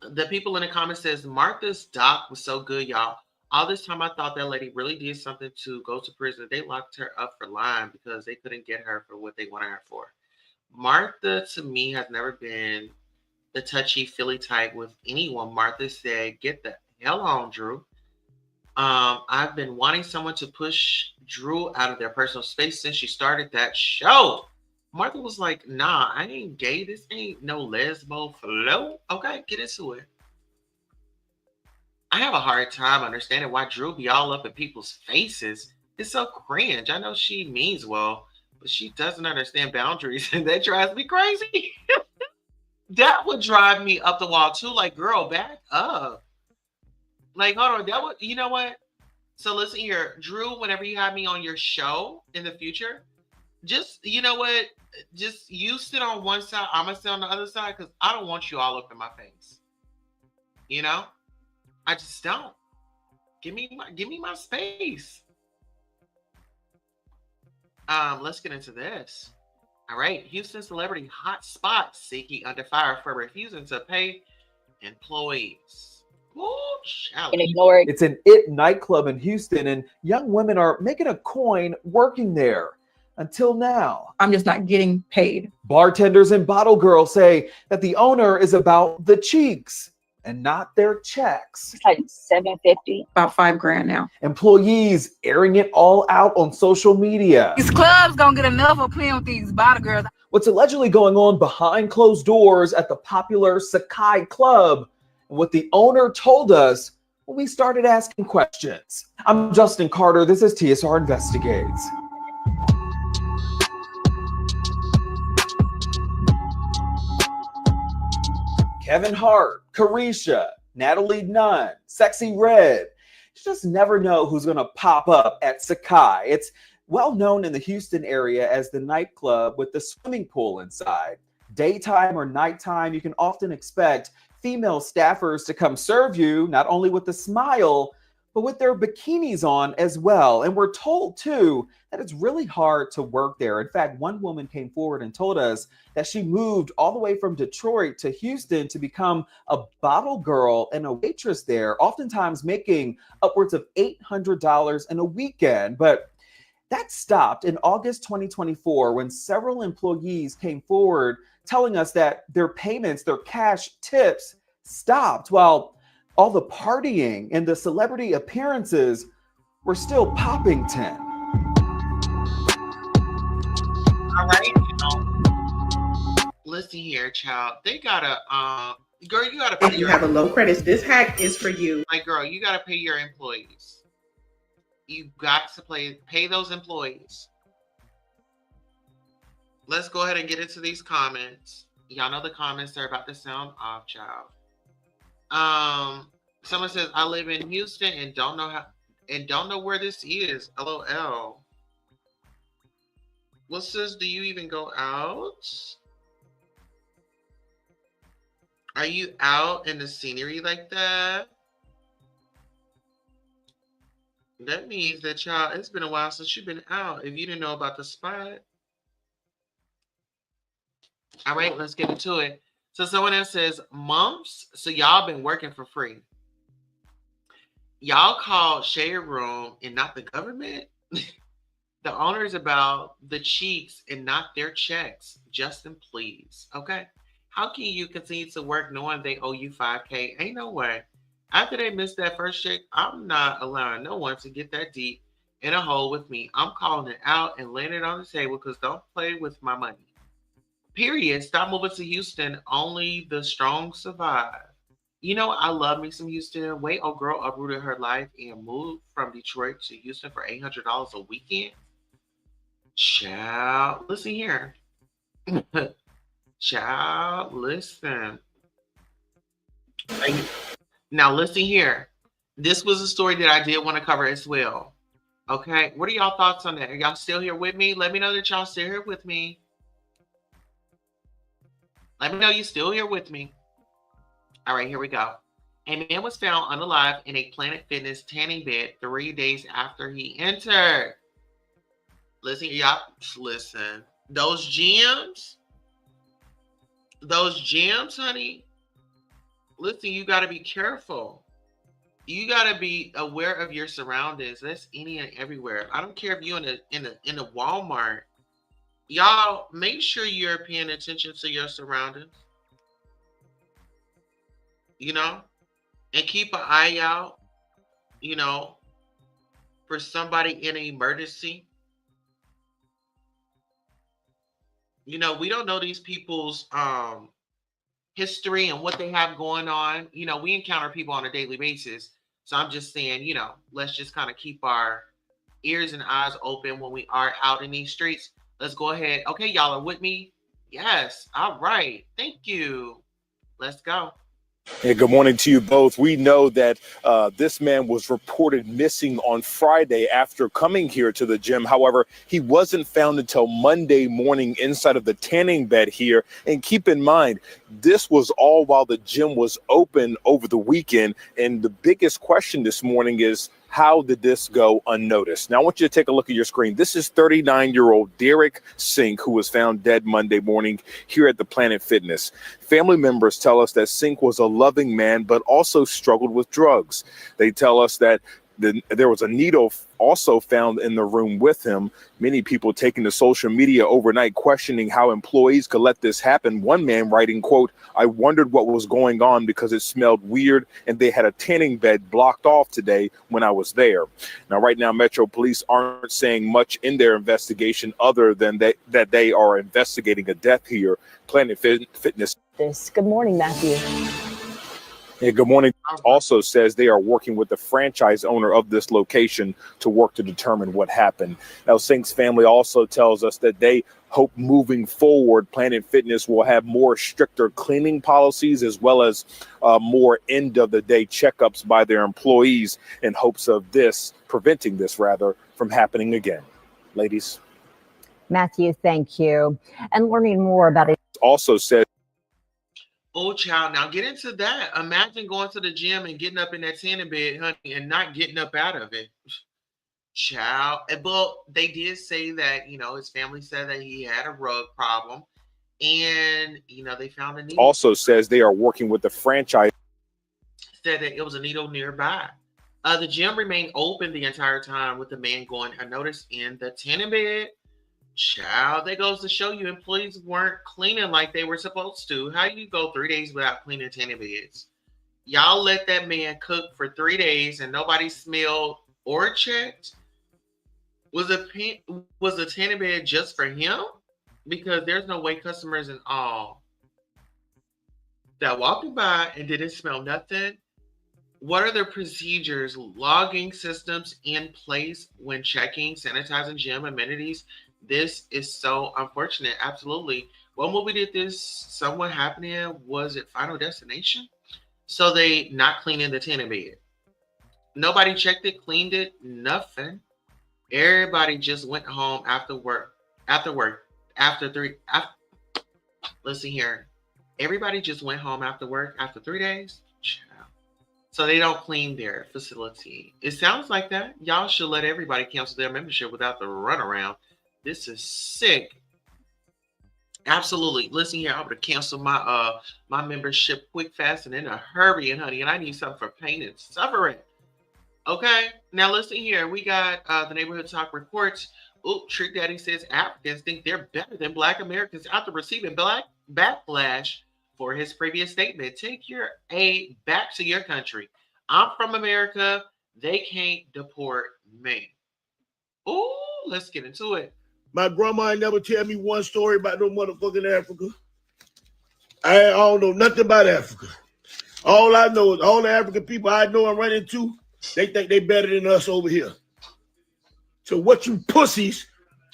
the people in the comments says Martha's doc was so good, y'all. All this time I thought that lady really did something to go to prison. They locked her up for lying because they couldn't get her for what they wanted her for. Martha, to me, has never been the touchy-feely type with anyone. Martha said, get the hell on, Drew. I've been wanting someone to push Drew out of their personal space since she started that show. Martha was like, nah, I ain't gay. This ain't no lesbo flow. Okay, get into it. I have a hard time understanding why Drew be all up in people's faces. It's so cringe. I know she means well, but she doesn't understand boundaries, and that drives me crazy. That would drive me up the wall too. Like, girl, back up. Like, hold on. That would, you know what? So listen here, Drew, whenever you have me on your show in the future, just, you know what? Just you sit on one side, I'm gonna sit on the other side, because I don't want you all up in my face. You know? I just don't. Give me my space. Let's get into this. All right, Houston celebrity hotspot seeking under fire for refusing to pay employees. Ooh, It's an IT nightclub in Houston, and young women are making a coin working there. Until now, I'm just not getting paid. Bartenders and bottle girls say that the owner is about the cheeks and not their checks. It's like $750, about $5,000 now. Employees airing it all out on social media. These clubs gonna get enough of playing with these bottle girls. What's allegedly going on behind closed doors at the popular Sakai Club, and what the owner told us we started asking questions. I'm Justin Carter. This is TSR Investigates. Kevin Hart, Carisha, Natalie Nunn, Sexy Red. You just never know who's going to pop up at Sakai. It's well known in the Houston area as the nightclub with the swimming pool inside. Daytime or nighttime, you can often expect female staffers to come serve you, not only with a smile, but with their bikinis on as well. And we're told, too, that it's really hard to work there. In fact, one woman came forward and told us that she moved all the way from Detroit to Houston to become a bottle girl and a waitress there, oftentimes making upwards of $800 in a weekend. But that stopped in August 2024 when several employees came forward telling us that their payments, their cash tips, stopped while all the partying and the celebrity appearances were still popping 10. All right, listen here, child. They gotta, girl, you gotta pay. If you have a low credit, this hack is for you. Like, girl, you gotta pay your employees. You got to pay those employees. Let's go ahead and get into these comments. Y'all know the comments are about to sound off, child. Someone says, I live in Houston and don't know where this is. LOL. Well, sis, do you even go out? Are you out in the scenery like that? That means that, child, it's been a while since you've been out. If you didn't know about the spot. All right, let's get into it. So someone else says, months? So y'all been working for free. Y'all called Shade Room and not the government? The owner's about the cheeks and not their checks. Justin, please. Okay? How can you continue to work knowing they owe you $5K? Ain't no way. After they missed that first check, I'm not allowing no one to get that deep in a hole with me. I'm calling it out and laying it on the table because don't play with my money. Period. Stop moving to Houston. Only the strong survive. You know, I love me some Houston. Wait, old girl uprooted her life and moved from Detroit to Houston for $800 a weekend. Child, listen here. Child, listen. Now, listen here. This was a story that I did want to cover as well. Okay, what are y'all thoughts on that? Are y'all still here with me? Let me know that y'all still here with me. Let me know you still here with me. All right, here we go. A man was found unalive in a Planet Fitness tanning bed 3 days after he entered. Listen, y'all, listen. Those gyms, honey. Listen, you got to be careful. You got to be aware of your surroundings. That's any and everywhere. I don't care if you're in a Walmart. Y'all, make sure you're paying attention to your surroundings. You know, and keep an eye out, you know, for somebody in an emergency. You know, we don't know these people's history and what they have going on. You know, we encounter people on a daily basis. So I'm just saying, you know, let's just kind of keep our ears and eyes open when we are out in these streets. Let's go ahead. Okay, y'all are with me? Yes. All right. Thank you. Let's go. Hey, good morning to you both. We know that this man was reported missing on Friday after coming here to the gym. However, he wasn't found until Monday morning inside of the tanning bed here. And keep in mind, this was all while the gym was open over the weekend. And the biggest question this morning is, how did this go unnoticed? Now, I want you to take a look at your screen. This is 39-year-old Derek Sink, who was found dead Monday morning here at the Planet Fitness. Family members tell us that Sink was a loving man, but also struggled with drugs. They tell us that there was a needle also found in the room with him. Many people taking to social media overnight questioning how employees could let this happen. One man writing, quote, "I wondered what was going on because it smelled weird and they had a tanning bed blocked off today when I was there." Now, right now, Metro Police aren't saying much in their investigation other than that they are investigating a death here. Planet Fitness. Good morning, Matthew. Yeah, good morning. All right. Also says they are working with the franchise owner of this location to work to determine what happened. Now, Sink's family also tells us that they hope moving forward, Planet Fitness will have more stricter cleaning policies as well as more end-of-the-day checkups by their employees in hopes of preventing this from happening again. Ladies. Matthew, thank you. And learning more about it. Also said, oh, child, now get into that. Imagine going to the gym and getting up in that tanning bed, honey, and not getting up out of it. Child. Well, they did say that, his family said that he had a rug problem, and, they found a needle. Also says they are working with the franchise. Said that it was a needle nearby. The gym remained open the entire time with the man going unnoticed in the tanning bed. Child, that goes to show you employees weren't cleaning like they were supposed to. How do you go 3 days without cleaning tanning beds? Y'all let that man cook for 3 days and nobody smelled or checked? Was the tanning bed just for him? Because there's no way customers and all that walking by and didn't smell nothing. What are the procedures, logging systems in place when checking, sanitizing gym amenities? This is so unfortunate. Absolutely. What movie did this somewhat happen in? Was it Final Destination? So they not cleaning the tanning bed. Nobody checked it, cleaned it, nothing. Everybody just went home after work. Listen here. Everybody just went home after work after 3 days. So they don't clean their facility. It sounds like that. Y'all should let everybody cancel their membership without the runaround. This is sick. Absolutely. Listen here, I'm gonna cancel my membership quick, fast, and in a hurry, and honey, and I need something for pain and suffering. Okay. Now listen here. We got the Neighborhood Talk reports. Oh, Trick Daddy says Africans think they're better than Black Americans after receiving Black backlash for his previous statement. Take your aid back to your country. I'm from America. They can't deport me. Oh, let's get into it. My grandma ain't never tell me one story about no motherfucking Africa. I don't know nothing about Africa. All I know is all the African people I know and run into, they think they better than us over here. So what you pussies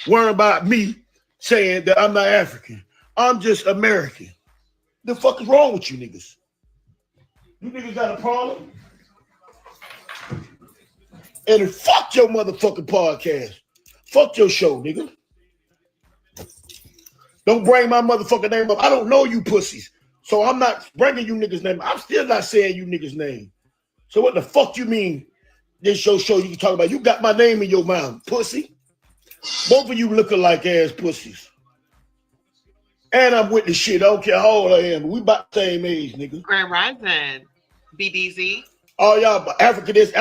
worry about me saying that I'm not African? I'm just American. The fuck is wrong with you niggas? You niggas got a problem? And fuck your motherfucking podcast. Fuck your show, nigga. Don't bring my motherfucking name up. I don't know you pussies. So I'm not bringing you niggas' name. I'm still not saying you niggas' name. So what the fuck you mean this show you can talk about? You got my name in your mouth, pussy. Both of you looking-like ass pussies. And I'm with the shit. I don't care how old I am. But we about the same age, nigga. Grand Rising, BDZ. Oh, y'all, but Africa this.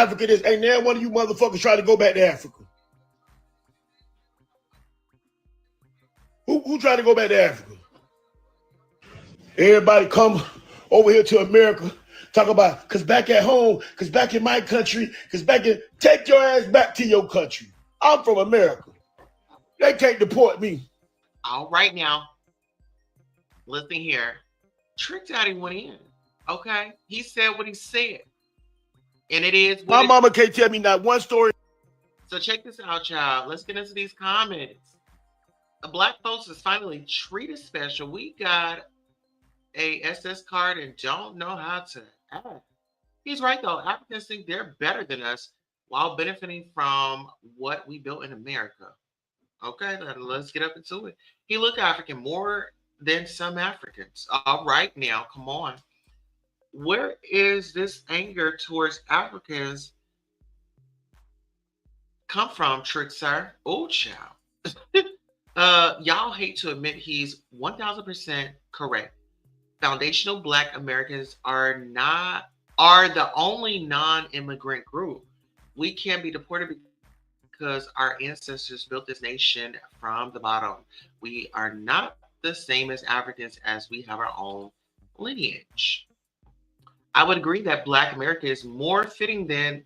Ain't there one of you motherfuckers trying to go back to Africa? Who tried to go back to Africa? Everybody come over here to America, talk about, because back at home, because back in my country, take your ass back to your country. I'm from America. They can't deport me. All right now. Listen here. Trick Daddy went in. Okay? He said what he said. And it is what my mama can't tell me not one story. So check this out, y'all. Let's get into these comments. Black folks is finally treated special. We got a SS card and don't know how to act. He's right, though. Africans think they're better than us while benefiting from what we built in America. Okay, let's get up into it. He look African more than some Africans. All right, now, come on. Where is this anger towards Africans come from, Trick Sir? Oh, child. Y'all hate to admit he's 1000% correct. Foundational Black Americans are the only non-immigrant group. We can't be deported because our ancestors built this nation from the bottom. We are not the same as Africans as we have our own lineage. I would agree that Black America is more fitting than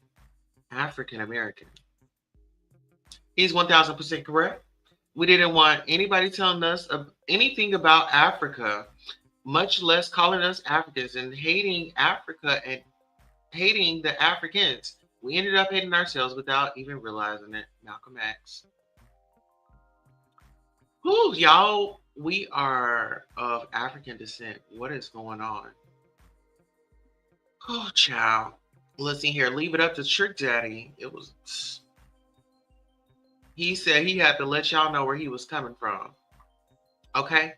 African American. He's 1000% correct. We didn't want anybody telling us anything about Africa. much less calling us Africans and hating Africa and hating the Africans. We ended up hating ourselves without even realizing it. Malcolm X. Whew, y'all, we are of African descent. What is going on? Oh, child. Listen here, leave it up to Trick Daddy. It was. He said he had to let y'all know where he was coming from. Okay,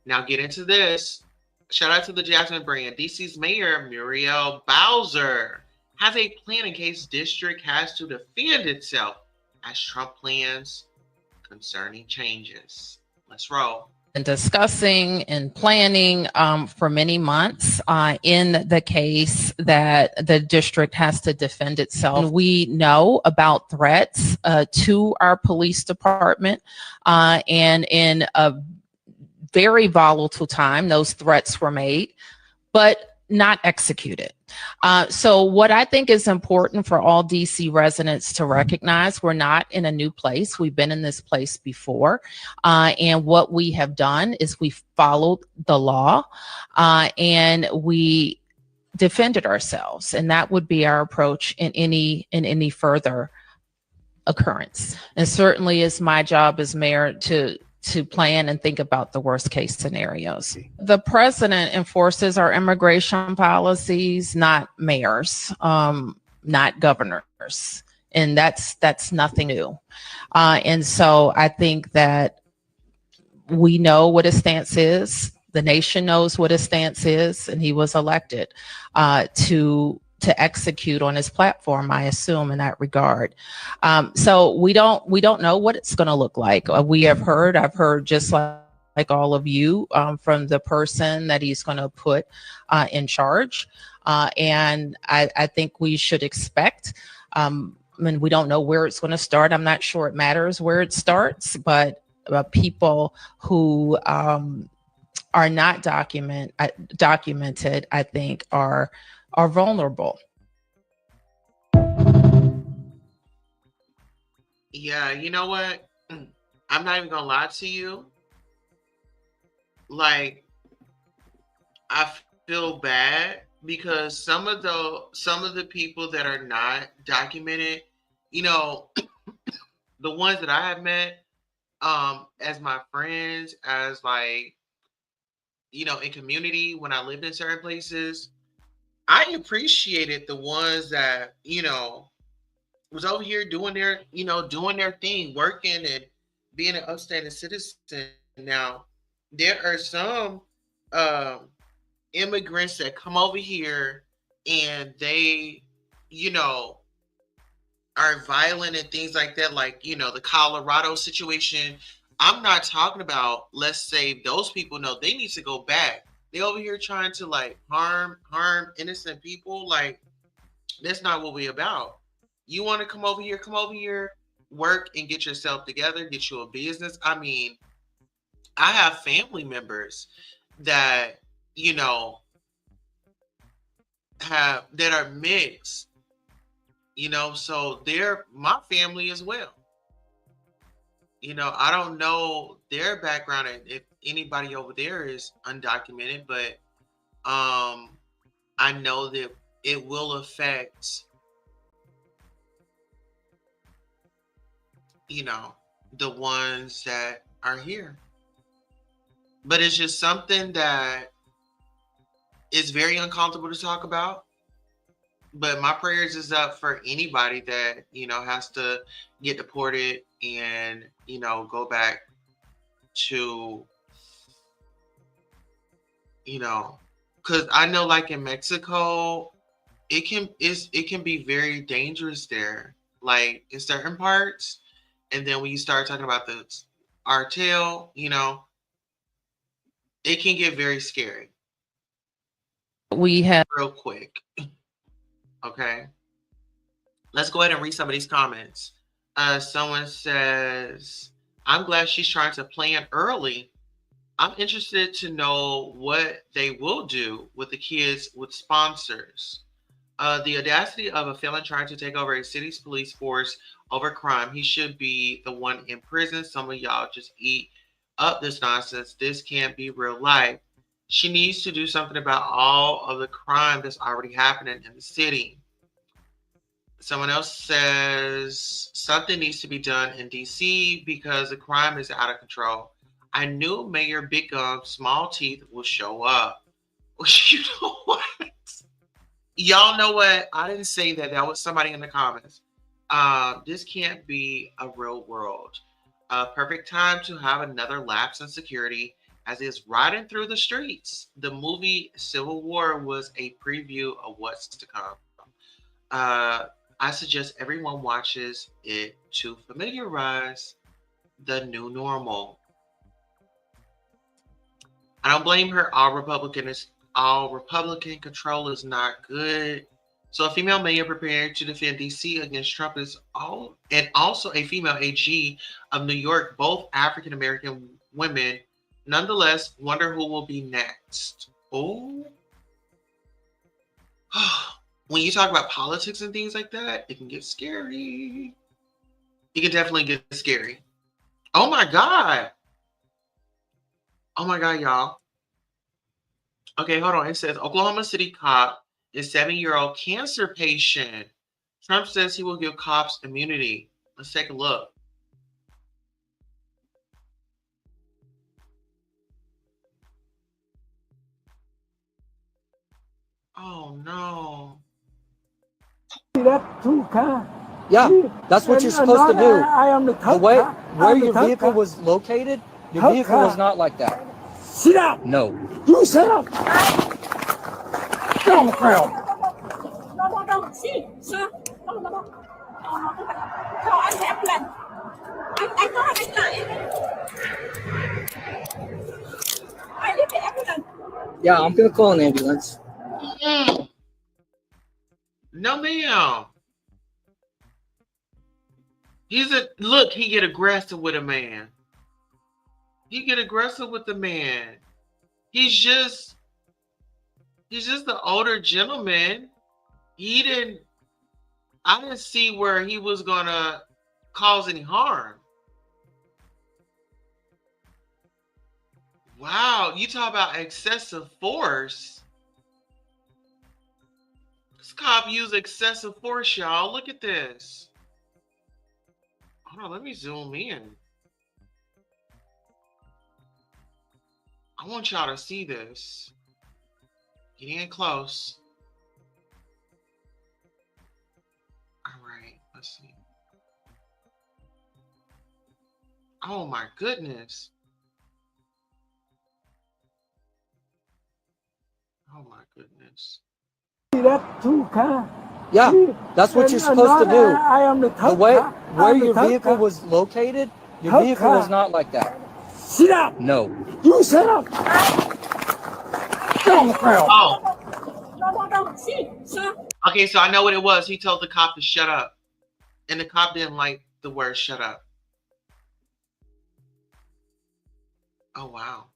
now get into this. Shout out to the Jasmine brand. DC's Mayor Muriel Bowser has a plan in case district has to defend itself as Trump plans concerning changes. Let's roll. And discussing and planning for many months in the case that the district has to defend itself. And we know about threats to our police department, and in a very volatile time, those threats were made, but not executed. So what I think is important for all DC residents to recognize, we're not in a new place. We've been in this place before. And what we have done is we followed the law and we defended ourselves. And that would be our approach in any further occurrence. And certainly it's my job as mayor to plan and think about the worst case scenarios. The president enforces our immigration policies, not mayors, not governors. And that's nothing new. And so I think that we know what his stance is. The nation knows what his stance is, and he was elected to execute on his platform, I assume, in that regard. So we don't know what it's going to look like. I've heard just like all of you from the person that he's going to put in charge. And I think we should expect, and we don't know where it's going to start. I'm not sure it matters where it starts, but people who are not documented, I think, are vulnerable. Yeah, you know what? I'm not even gonna lie to you. Like, I feel bad because some of the people that are not documented, you know, the ones that I have met, as my friends, as like, you know, in community when I lived in certain places, I appreciated the ones that, you know, was over here doing their thing, working and being an upstanding citizen. Now, there are some immigrants that come over here and they, you know, are violent and things like that, like, you know, the Colorado situation. I'm not talking about let's save those people. No, they need to go back. They over here trying to like harm innocent people. Like, that's not what we're about. You want to come over here, work and get yourself together, get you a business. I mean, I have family members that, you know, that are mixed, you know, so they're my family as well. You know, I don't know their background and if anybody over there is undocumented, but I know that it will affect, you know, the ones that are here. But it's just something that is very uncomfortable to talk about. But my prayers is up for anybody that, you know, has to get deported and, you know, go back to, you know, because I know like in Mexico, it can be very dangerous there, like in certain parts. And then when you start talking about the cartel, you know, it can get very scary. We have real quick. Okay. Let's go ahead and read some of these comments. Someone says, I'm glad she's trying to plan early. I'm interested to know what they will do with the kids with sponsors. The audacity of a felon trying to take over a city's police force over crime. He should be the one in prison. Some of y'all just eat up this nonsense. This can't be real life. She needs to do something about all of the crime that's already happening in the city. Someone else says something needs to be done in DC because the crime is out of control. I knew Mayor Big Gum Small Teeth will show up. You know what? Y'all know what? I didn't say that. That was somebody in the comments. This can't be a real world. Perfect time to have another lapse in security as it's riding through the streets. The movie Civil War was a preview of what's to come. I suggest everyone watches it to familiarize the new normal. I don't blame her. All Republican control is not good. So a female mayor prepared to defend DC against Trump is all, and also a female AG of New York, both African American women. Nonetheless, wonder who will be next. Oh. When you talk about politics and things like that, it can get scary. It can definitely get scary. Oh my God. Oh my God, y'all. Okay, hold on. It says Oklahoma City cop is 7-year-old cancer patient. Trump says he will give cops immunity. Let's take a look. Oh no. That two car. Yeah, that's what you're supposed to do. I am the The way car. where I'm the your top vehicle car. was located, your Top vehicle was car. not like that. Sit up. No. You sit up. Get on the ground. No. See, sir. No. No, I have plan. I thought I need the ambulance. Yeah, I'm gonna call an ambulance. No, ma'am. Look, he get aggressive with a man. He get aggressive with the man. He's just an older gentleman. I didn't see where he was gonna cause any harm. Wow, you talk about excessive force. This cop used excessive force, y'all. Look at this. Hold on, let me zoom in. I want y'all to see this. Get in close. All right, let's see. Oh my goodness. Oh my goodness. That two car. Yeah, that's what you're supposed to do. I am the top The way car. where I'm the your top vehicle car. was located, your Top vehicle was car. not like that. Sit up. No. You sit up. Get on the ground. Oh, No. See, sir. okay, so I know what it was. He told the cop to shut up. And the cop didn't like the word shut up. Oh, wow.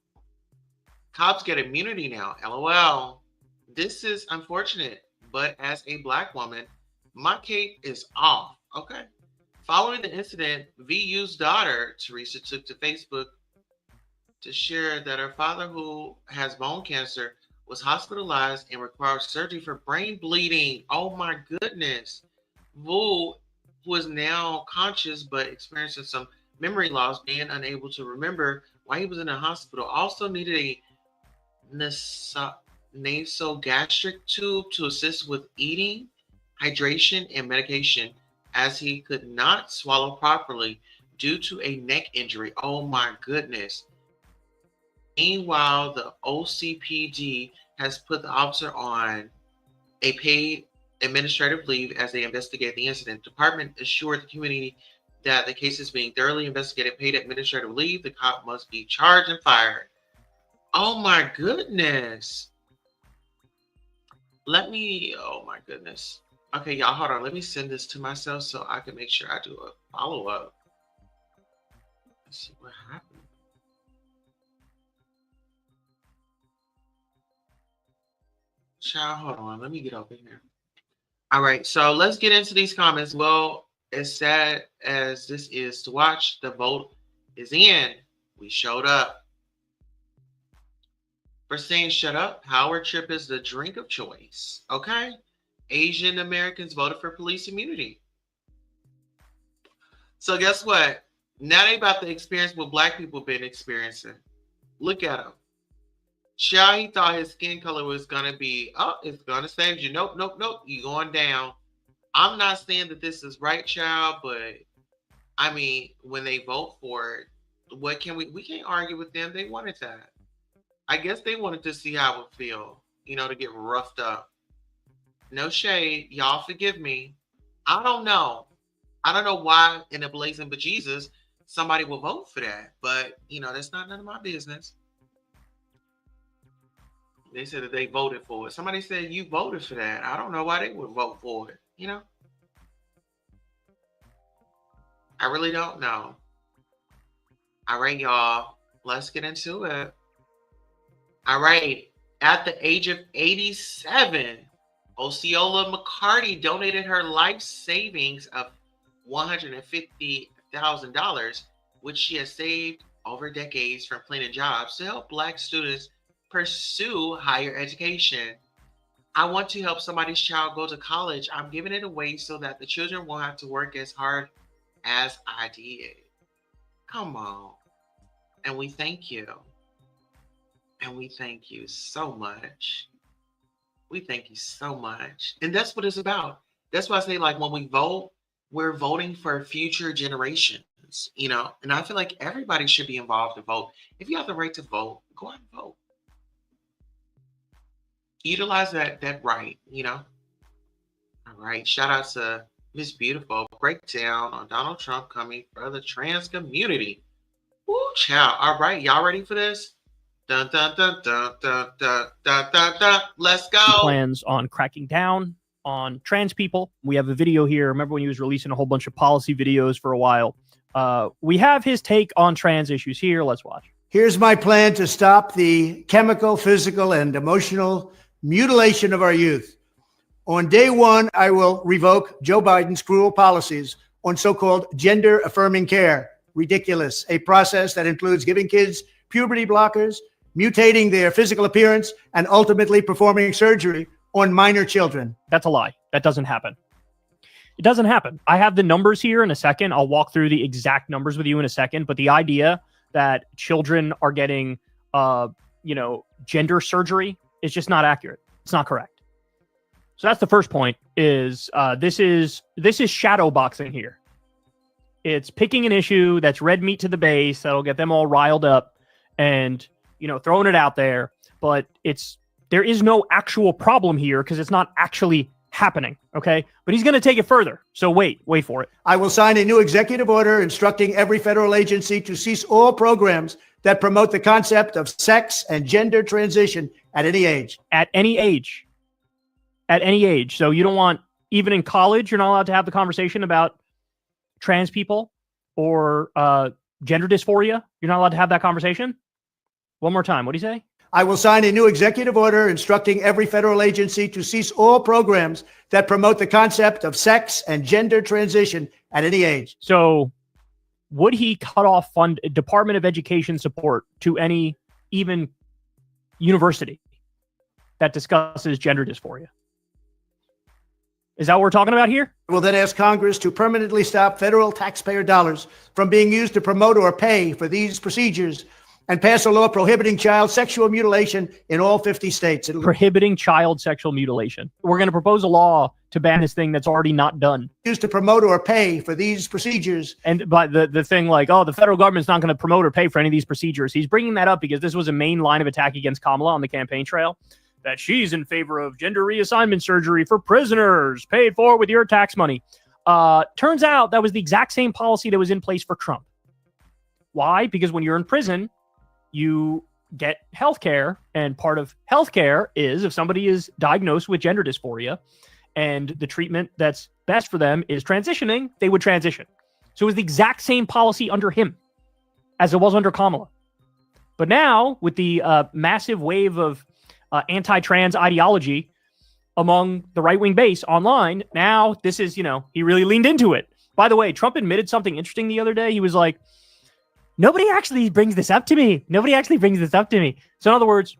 Cops get immunity now. LOL. This is unfortunate, but as a Black woman, my cape is off. Okay. Following the incident, VU's daughter, Teresa, took to Facebook to share that her father, who has bone cancer, was hospitalized and required surgery for brain bleeding. Oh my goodness. Vu, who is now conscious but experiencing some memory loss, being unable to remember why he was in the hospital, also needed a nasogastric tube to assist with eating, hydration, and medication, as he could not swallow properly due to a neck injury. Oh my goodness. Meanwhile, the OCPD has put the officer on a paid administrative leave as they investigate the incident. The department assured the community that the case is being thoroughly investigated. Paid administrative leave. The cop must be charged and fired. Oh my goodness. Oh my goodness. Okay, y'all, hold on. Let me send this to myself so I can make sure I do a follow-up. Let's see what happened. Child, hold on. Let me get over here. All right, so let's get into these comments. Well, as sad as this is to watch, the vote is in. We showed up. for saying shut up. Howard Trip is the drink of choice. Okay? Asian Americans voted for police immunity. So guess what? Now they about to experience what black people been experiencing. Look at him. Child, he thought his skin color was gonna be, oh, it's gonna save you. Nope, nope, nope. You going down. I'm not saying that this is right, child, but I mean, when they vote for it, what can we can't argue with them. They wanted that. I guess they wanted to see how it would feel, to get roughed up. No shade. Y'all forgive me. I don't know. I don't know why in a blazing bejesus somebody will vote for that. But, that's not none of my business. They said that they voted for it. Somebody said you voted for that. I don't know why they would vote for it, I really don't know. All right, y'all. Let's get into it. All right. At the age of 87, Osceola McCarty donated her life savings of $150,000, which she has saved over decades from planning jobs, to help Black students pursue higher education. I want to help somebody's child go to college. I'm giving it away so that the children won't have to work as hard as I did. Come on. And we thank you. And we thank you so much. We thank you so much. And that's what it's about. That's why I say, when we vote, we're voting for future generations, and I feel like everybody should be involved to vote. If you have the right to vote, go out and vote. Utilize that right, All right. Shout out to Miss Beautiful. Breakdown on Donald Trump coming for the trans community. Woo, child. All right. Y'all ready for this? Dun, dun, dun, dun, dun, dun, dun, dun, dun. Let's go. Plans on cracking down on trans people. We have a video here. Remember when he was releasing a whole bunch of policy videos for a while? We have his take on trans issues here. Let's watch. Here's my plan to stop the chemical, physical, and emotional mutilation of our youth. On day one, I will revoke Joe Biden's cruel policies on so-called gender-affirming care. Ridiculous. A process that includes giving kids puberty blockers, mutating their physical appearance, and ultimately performing surgery on minor children. That's a lie. That doesn't happen. It doesn't happen. I have the numbers here in a second. I'll walk through the exact numbers with you in a second. But the idea that children are getting, gender surgery is just not accurate. It's not correct. So that's the first point. Is this is shadow boxing here. It's picking an issue that's red meat to the base that'll get them all riled up, and throwing it out there. But there is no actual problem here because it's not actually happening. Okay, but he's going to take it further. So wait for it. I will sign a new executive order instructing every federal agency to cease all programs that promote the concept of sex and gender transition at any age. At any age. At any age. So you don't want, even in college, you're not allowed to have the conversation about trans people or gender dysphoria. You're not allowed to have that conversation. One more time. What do you say? I will sign a new executive order instructing every federal agency to cease all programs that promote the concept of sex and gender transition at any age. So would he cut off Department of Education support to any even university that discusses gender dysphoria? Is that what we're talking about here? We'll then ask Congress to permanently stop federal taxpayer dollars from being used to promote or pay for these procedures, and pass a law prohibiting child sexual mutilation in all 50 states. Prohibiting child sexual mutilation. We're going to propose a law to ban this thing that's already not done. Used to promote or pay for these procedures. And by the thing the federal government's not going to promote or pay for any of these procedures. He's bringing that up because this was a main line of attack against Kamala on the campaign trail, that she's in favor of gender reassignment surgery for prisoners paid for with your tax money. Turns out that was the exact same policy that was in place for Trump. Why? Because when you're in prison, you get healthcare, and part of healthcare is if somebody is diagnosed with gender dysphoria and the treatment that's best for them is transitioning, they would transition. So it was the exact same policy under him as it was under Kamala. But now with the massive wave of anti-trans ideology among the right-wing base online, now this is, he really leaned into it. By the way, Trump admitted something interesting the other day. He was like, nobody actually brings this up to me. So in other words,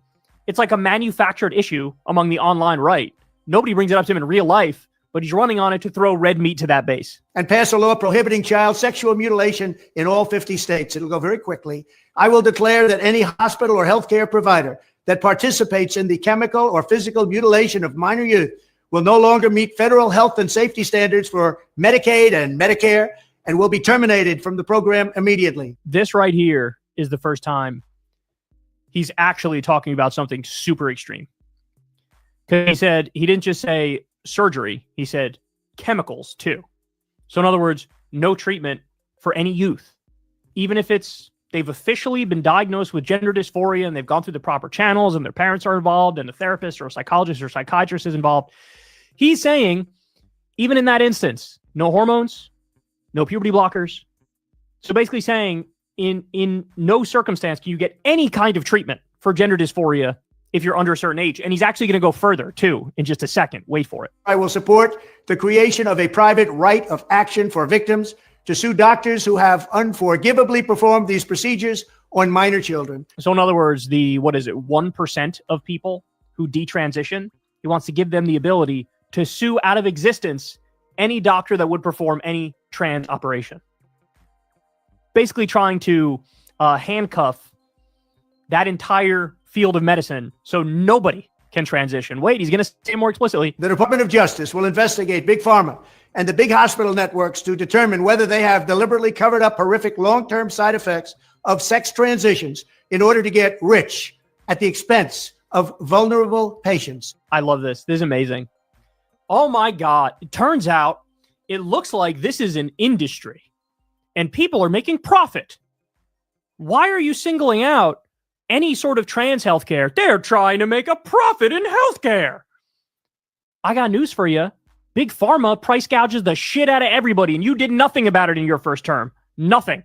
It's like a manufactured issue among the online right. Nobody brings it up to him in real life, but he's running on it to throw red meat to that base. And pass a law prohibiting child sexual mutilation in all 50 states. It'll go very quickly. I will declare that any hospital or healthcare provider that participates in the chemical or physical mutilation of minor youth will no longer meet federal health and safety standards for Medicaid and Medicare and will be terminated from the program immediately. This right here is the first time he's actually talking about something super extreme. Because he said, he didn't just say surgery, he said chemicals too. So in other words, no treatment for any youth, even if they've officially been diagnosed with gender dysphoria and they've gone through the proper channels and their parents are involved and the therapist or psychologist or psychiatrist is involved. He's saying, even in that instance, no hormones, no puberty blockers. So basically saying in no circumstance can you get any kind of treatment for gender dysphoria if you're under a certain age. And he's actually going to go further too in just a second. Wait for it. I will support the creation of a private right of action for victims to sue doctors who have unforgivably performed these procedures on minor children. So in other words, 1% of people who detransition, he wants to give them the ability to sue out of existence any doctor that would perform any trans operation. Basically trying to handcuff that entire field of medicine so nobody can transition. Wait, he's going to say more explicitly. The Department of Justice will investigate Big Pharma and the big hospital networks to determine whether they have deliberately covered up horrific long-term side effects of sex transitions in order to get rich at the expense of vulnerable patients. I love this. This is amazing. Oh my God. It turns out it looks like this is an industry and people are making profit. Why are you singling out any sort of trans healthcare? They're trying to make a profit in healthcare. I got news for you. Big Pharma price gouges the shit out of everybody, and you did nothing about it in your first term. Nothing.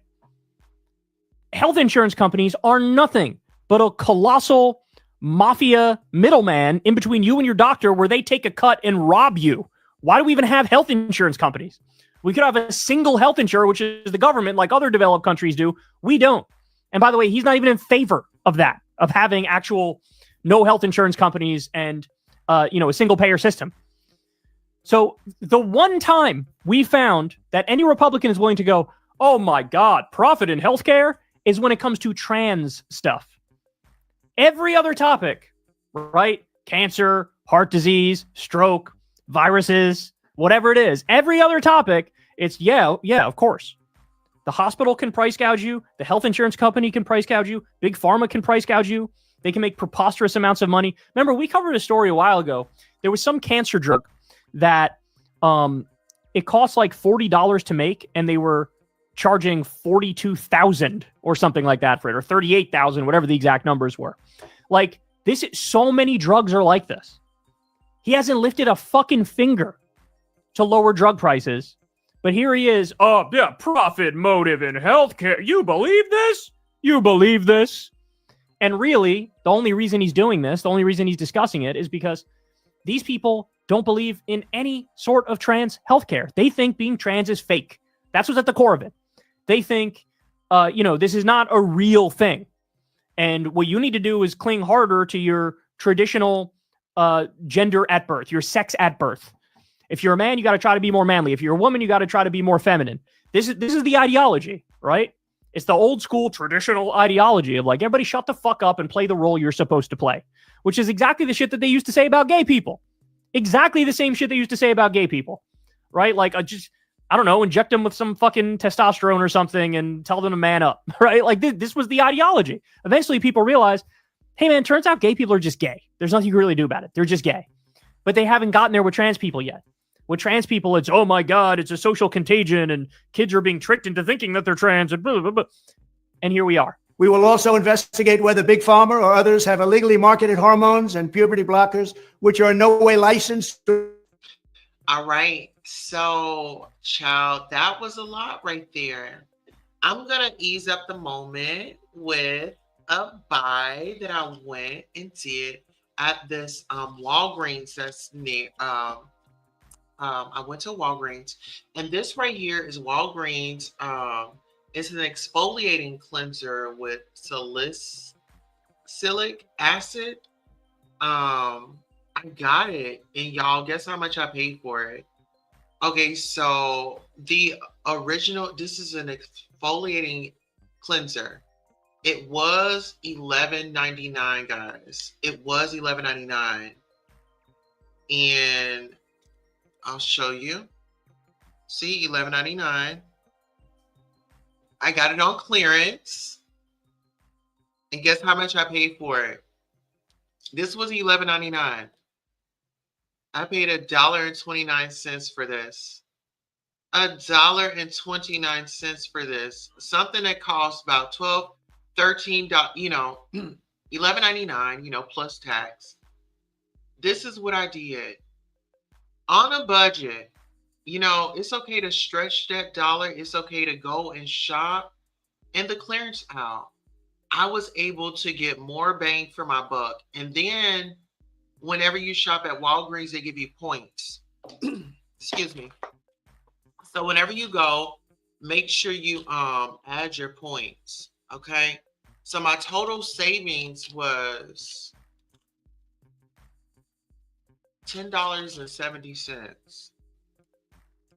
Health insurance companies are nothing but a colossal mafia middleman in between you and your doctor where they take a cut and rob you. Why do we even have health insurance companies? We could have a single health insurer, which is the government, like other developed countries do. We don't. And by the way, he's not even in favor of that, of having actual no health insurance companies and, a single payer system. So the one time we found that any Republican is willing to go, oh my God, profit in healthcare, is when it comes to trans stuff. Every other topic, right? Cancer, heart disease, stroke, viruses, whatever it is, every other topic, it's yeah, of course. The hospital can price gouge you. The health insurance company can price gouge you. Big Pharma can price gouge you. They can make preposterous amounts of money. Remember, we covered a story a while ago. There was some cancer drug that it cost like $40 to make, and they were charging $42,000 or something like that for it, or $38,000, whatever the exact numbers were. Like this, so many drugs are like this. He hasn't lifted a fucking finger to lower drug prices. But here he is. Oh, yeah, profit motive in healthcare. You believe this? You believe this? And really, the only reason he's doing this, the only reason he's discussing it is because these people don't believe in any sort of trans healthcare. They think being trans is fake. That's what's at the core of it. They think, this is not a real thing. And what you need to do is cling harder to your traditional gender at birth, your sex at birth. If you're a man, you got to try to be more manly. If you're a woman, you got to try to be more feminine. This is the ideology, right? It's the old school traditional ideology of like, everybody shut the fuck up and play the role you're supposed to play, which is exactly the shit that they used to say about gay people. Exactly the same shit they used to say about gay people, right? Like, I don't know, inject them with some fucking testosterone or something and tell them to man up, right? Like this was the ideology. Eventually people realized, hey man, turns out gay people are just gay. There's nothing you can really do about it. They're just gay. But they haven't gotten there with trans people yet. With trans people, it's, oh my God, it's a social contagion and kids are being tricked into thinking that they're trans and blah, blah, blah. And here we are. We will also investigate whether Big Pharma or others have illegally marketed hormones and puberty blockers, which are in no way licensed. All right. So, child, that was a lot right there. I'm going to ease up the moment with a buy that I went and did at this Walgreens that's near. I went to Walgreens, and this right here is Walgreens. It's an exfoliating cleanser with salicylic acid I got it, and y'all guess how much I paid for it? Okay, so the original, this is an exfoliating cleanser. It was $11.99, guys. It was $11.99, and I'll show you. See, $11.99. I got it on clearance, and guess how much I paid for it? This was $11.99. I paid $1.29 for this. $1.29 for this. Something that costs about $12, $13, $11.99, plus tax. This is what I did. On a budget, it's okay to stretch that dollar. It's okay to go and shop in the clearance aisle. I was able to get more bang for my buck. And then whenever you shop at Walgreens, they give you points. Excuse me. So whenever you go, make sure you add your points. Okay. So my total savings was $10.70.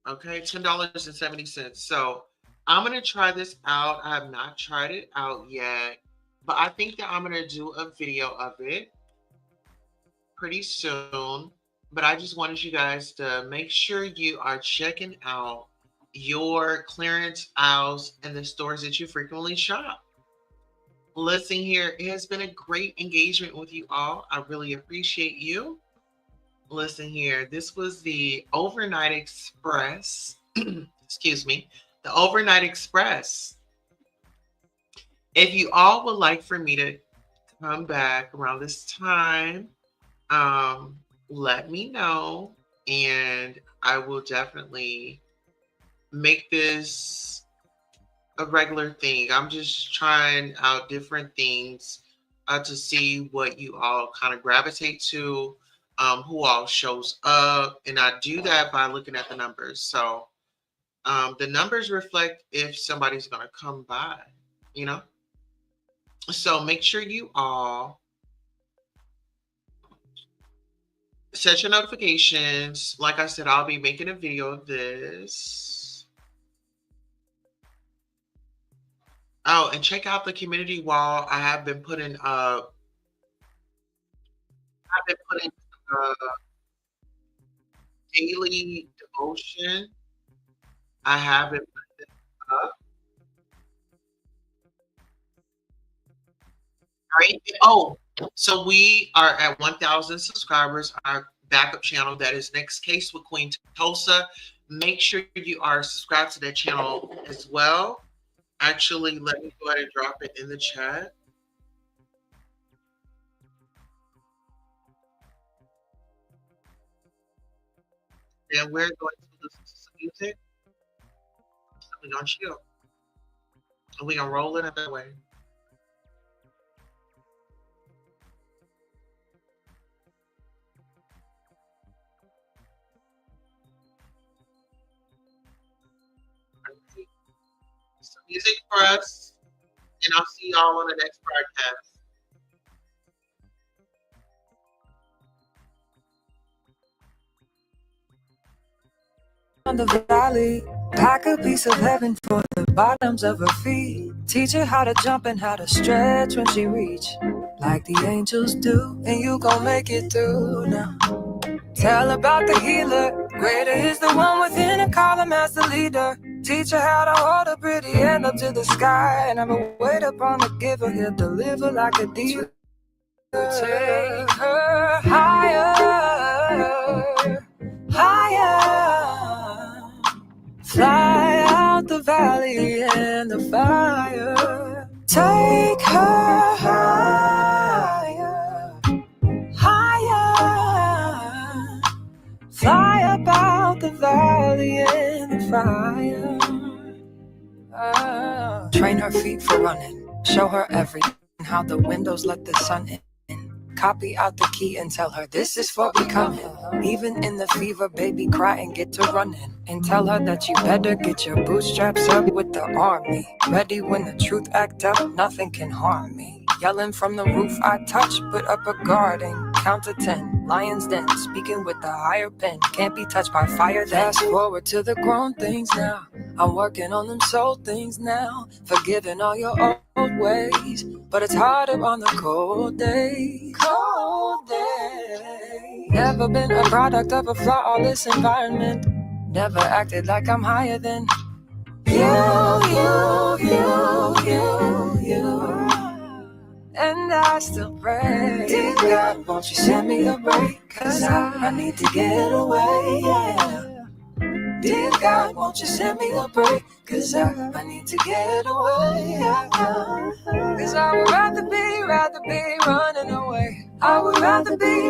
Okay, $10.70. So I'm gonna try this out. I have not tried it out yet, but I think that I'm gonna do a video of it pretty soon. But I just wanted you guys to make sure you are checking out your clearance aisles and the stores that you frequently shop. Listen here, it has been a great engagement with you all. I really appreciate you. Listen here, this was the Overnight Express. Excuse me, the Overnight Express. If you all would like for me to come back around this time, let me know, and I will definitely make this a regular thing. I'm just trying out different things to see what you all kind of gravitate to, who all shows up, and I do that by looking at the numbers. So the numbers reflect if somebody's going to come by, So make sure you all set your notifications. Like I said, I'll be making a video of this. Oh, and check out the community wall. I have been putting daily devotion. I have been putting it up. All right. Oh, so we are at 1,000 subscribers. Our backup channel, that is Next Case with Queen Tulsa. Make sure you are subscribed to that channel as well. Actually, let me go ahead and drop it in the chat. Then we're going to listen to some music. We're going to chill. And we're going to roll it that way. Some music for us, and I'll see y'all on the next broadcast. On the valley, pack a piece of heaven for the bottoms of her feet. Teach her how to jump and how to stretch when she reach, like the angels do, and you gon' make it through now. Tell about the healer, greater is the one within, and call him as the leader. Teach her how to hold a pretty hand up to the sky, and never wait upon the giver, he'll deliver like a diva. Take her higher, higher. Fly out the valley and the fire. Take her higher, higher. Fly about the valley and the fire. Train her feet for running. Show her everything, how the windows let the sun in. Copy out the key and tell her this is for becoming. Even in the fever, baby, cry and get to running. And tell her that you better get your bootstraps up with the army. Ready when the truth act up, nothing can harm me. Yelling from the roof I touch, put up a guard and count to 10. Lions den, speaking with the higher pen. Can't be touched by fire. Fast forward to the grown things now. I'm working on them soul things now. Forgiving all your old ways. But it's harder on the cold days. Cold days. Never been a product of a flawless environment. Never acted like I'm higher than you. And I still pray, dear God, won't you send me a break? Cause I need to get away, yeah. Dear God, won't you send me a break? Cause I need to get away, yeah. Cause I would rather be running away. I would rather be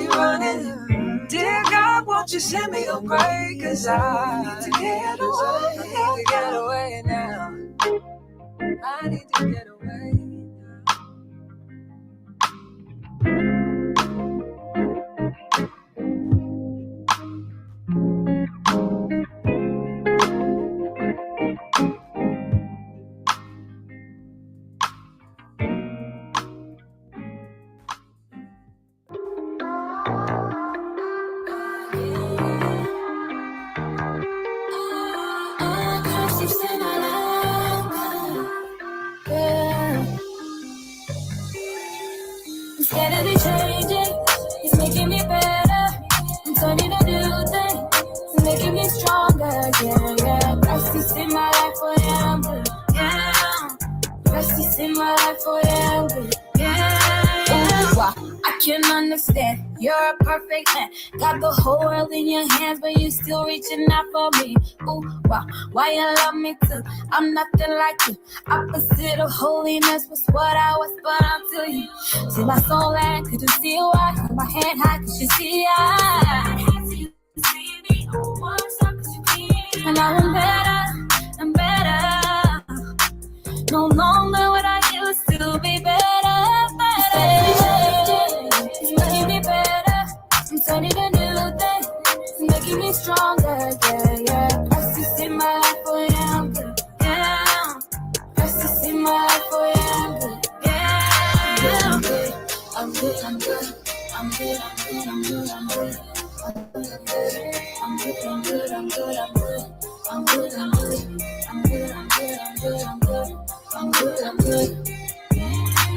running. Dear God, won't you send me a break? Cause I need to get away, I need to get away now. I need to get away. Instead of it changing, it's making me better. I'm turning a new thing, it's making me stronger, yeah. Justice in my life forever, yeah. Justice in my life forever, yeah. Ooh, wow. I can understand, you're a perfect man. Got the whole world in your hands, but you still reaching out for me. Ooh, wow, why you love me too? I'm nothing like you. Opposite of holiness was what I was, but until you see my soul and could you see why? Hold my hand high, could you see I? And now I'm better. No longer what I used to be better. It's making me better. I'm turning a new thing. It's making me stronger, yeah. Justice in my life forever, yeah. Justice in my life forever, yeah. I'm good. I'm good. I'm good. I'm good. I'm good. I'm good. I'm good. I'm good. I'm good. I'm good. I'm good. I'm good. I'm good. I'm good. I'm good. I'm good. I'm good. I'm good.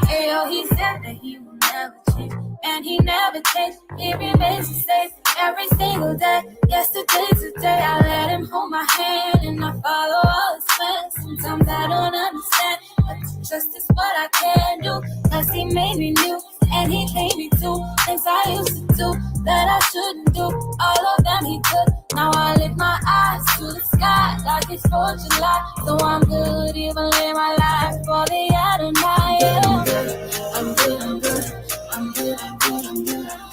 Ayo, he said that he will never change, and he never changed. He remains the same every single day. Yesterday, today, I let him hold my hand, and I follow all his plans. Sometimes I don't understand, but just is what I can do. Cause he made me new, and he made me do things I used to do that I shouldn't do. All of them he took. Now I lift my eyes to the sky like it's 4th of July. So I'm good, even live my life for the Adonai. I'm good, I'm good, I'm good, I'm good, I'm good, I'm good.